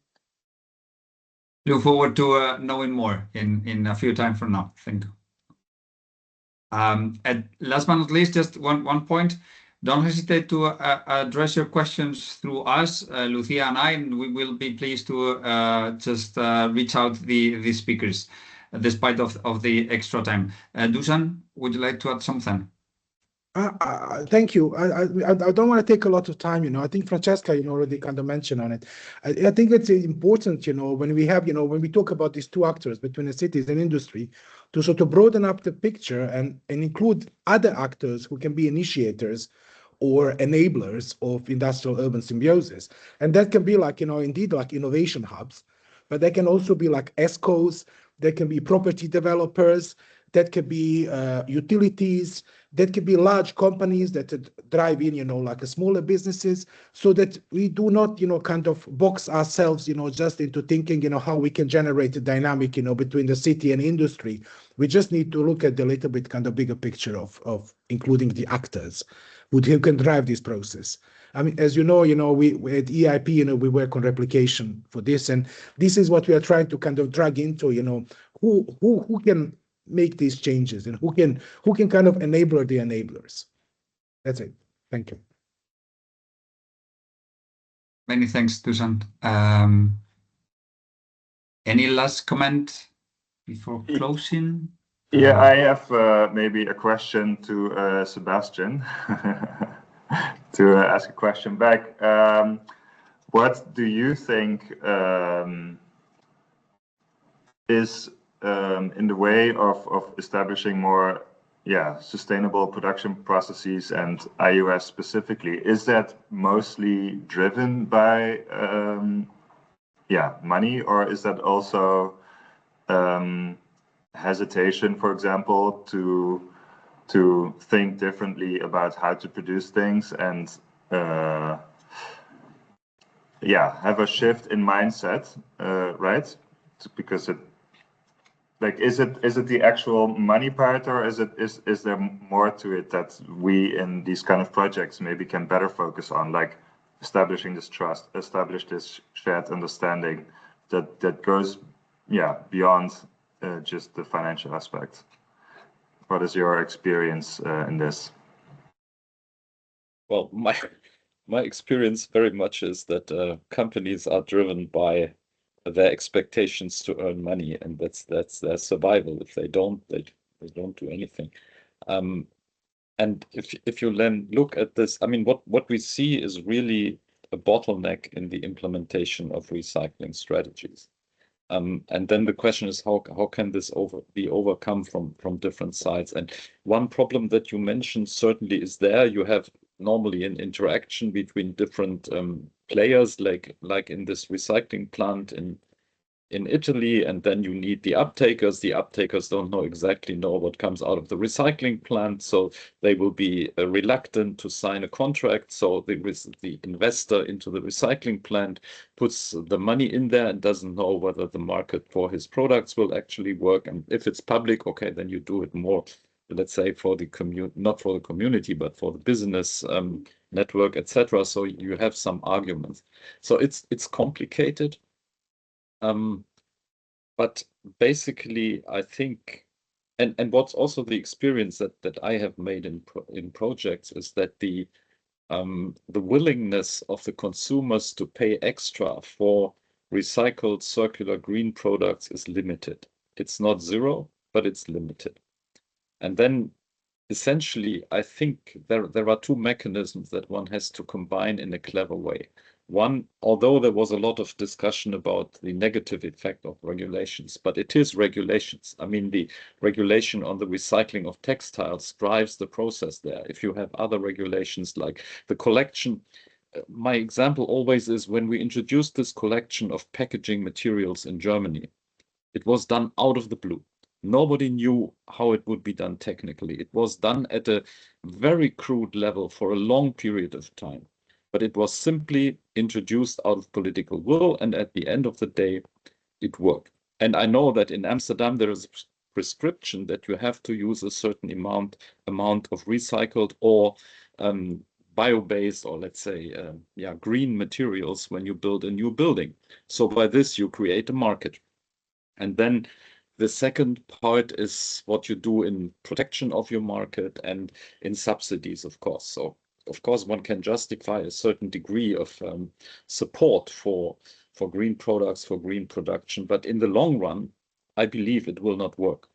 Look forward to knowing more in a few time from now. Thank you. And last but not least, just one point. Don't hesitate to address your questions through us, Lucia and I, and we will be pleased to just reach out the speakers, despite of the extra time. Dusan, would you like to add something? Thank you. I don't want to take a lot of time. I think Francesca, already kind of mentioned on it. I think it's important, when we have, when we talk about these two actors between the cities and industry, to sort of broaden up the picture and include other actors who can be initiators or enablers of industrial urban symbiosis. And that can be like, indeed like innovation hubs, but they can also be like ESCOs, there can be property developers, that could be utilities, that could be large companies that drive in, like smaller businesses, so that we do not, kind of box ourselves, just into thinking, how we can generate a dynamic, between the city and industry. We just need to look at the little bit kind of bigger picture of including the actors who can drive this process. I mean, as you know, we at EIP, we work on replication for this, and this is what we are trying to kind of drag into, who can make these changes and who can kind of enable the enablers. That's it. Thank you. Many thanks, Dusan. Any last comment before closing? Yeah, I have maybe a question to Sebastian to ask a question back. What do you think is in the way of establishing more sustainable production processes and IUS specifically? Is that mostly driven by money, or is that also hesitation, for example, to think differently about how to produce things and have a shift in mindset, right? Because is it the actual money part, or is there more to it that we in these kind of projects maybe can better focus on, like establishing this trust, establish this shared understanding that goes beyond just the financial aspect? What is your experience in this? Well, my experience very much is that companies are driven by their expectations to earn money, and that's their survival. If they don't, they don't do anything. And if you then look at this, I mean, what we see is really a bottleneck in the implementation of recycling strategies. And then the question is how can this be overcome from different sides? And one problem that you mentioned certainly is there. You have normally an interaction between different players, like in this recycling plant in Italy, and then you need the uptakers. The uptakers don't exactly know what comes out of the recycling plant, so they will be reluctant to sign a contract. So the investor into the recycling plant puts the money in there and doesn't know whether the market for his products will actually work. And if it's public, okay, then you do it more, let's say, for the not for the community, but for the business network, etc. So you have some arguments. So it's complicated. But basically, I think, and what's also the experience that I have made in projects is that the willingness of the consumers to pay extra for recycled, circular, green products is limited. It's not zero, but it's limited. And then essentially, I think there are two mechanisms that one has to combine in a clever way. One, although there was a lot of discussion about the negative effect of regulations, but it is regulations. I mean, the regulation on the recycling of textiles drives the process there. If you have other regulations like the collection, my example always is when we introduced this collection of packaging materials in Germany, it was done out of the blue. Nobody knew how it would be done technically. It was done at a very crude level for a long period of time. But it was simply introduced out of political will, and at the end of the day, it worked. And I know that in Amsterdam, there is a prescription that you have to use a certain amount of recycled or bio-based, or let's say, green materials when you build a new building. So by this, you create a market. And then the second part is what you do in protection of your market and in subsidies, of course. So, of course, one can justify a certain degree of support for green products, for green production. But in the long run, I believe it will not work.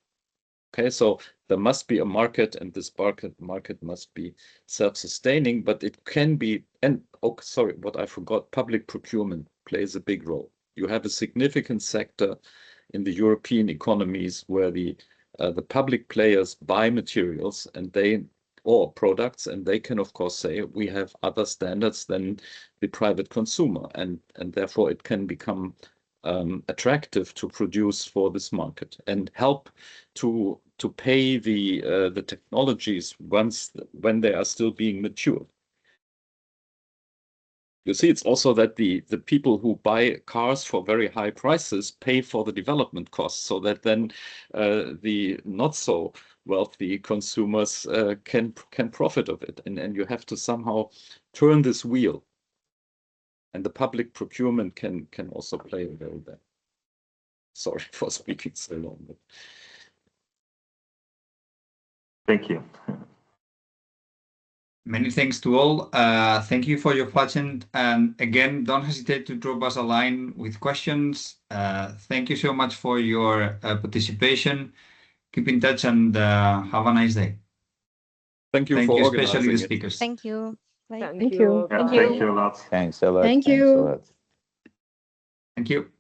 Okay, so there must be a market, and this market must be self-sustaining, but it can be, and oh, sorry, what I forgot, public procurement plays a big role. You have a significant sector in the European economies where the public players buy materials or products, and they can of course say we have other standards than the private consumer, and therefore it can become attractive to produce for this market and help to pay the technologies when they are still being matured. You see, it's also that the people who buy cars for very high prices pay for the development costs, so that then the not so wealthy consumers can profit of it, and you have to somehow turn this wheel, and the public procurement can also play a role there. Sorry for speaking so long. But... Thank you. Many thanks to all. Thank you for your watching. And again, don't hesitate to drop us a line with questions. Thank you so much for your participation. Keep in touch and have a nice day. Thank you, especially the speakers. Thank you. Bye. Thank you. Yeah, thank you a lot. Thanks a lot. Thank Thanks you. a lot. Thank you.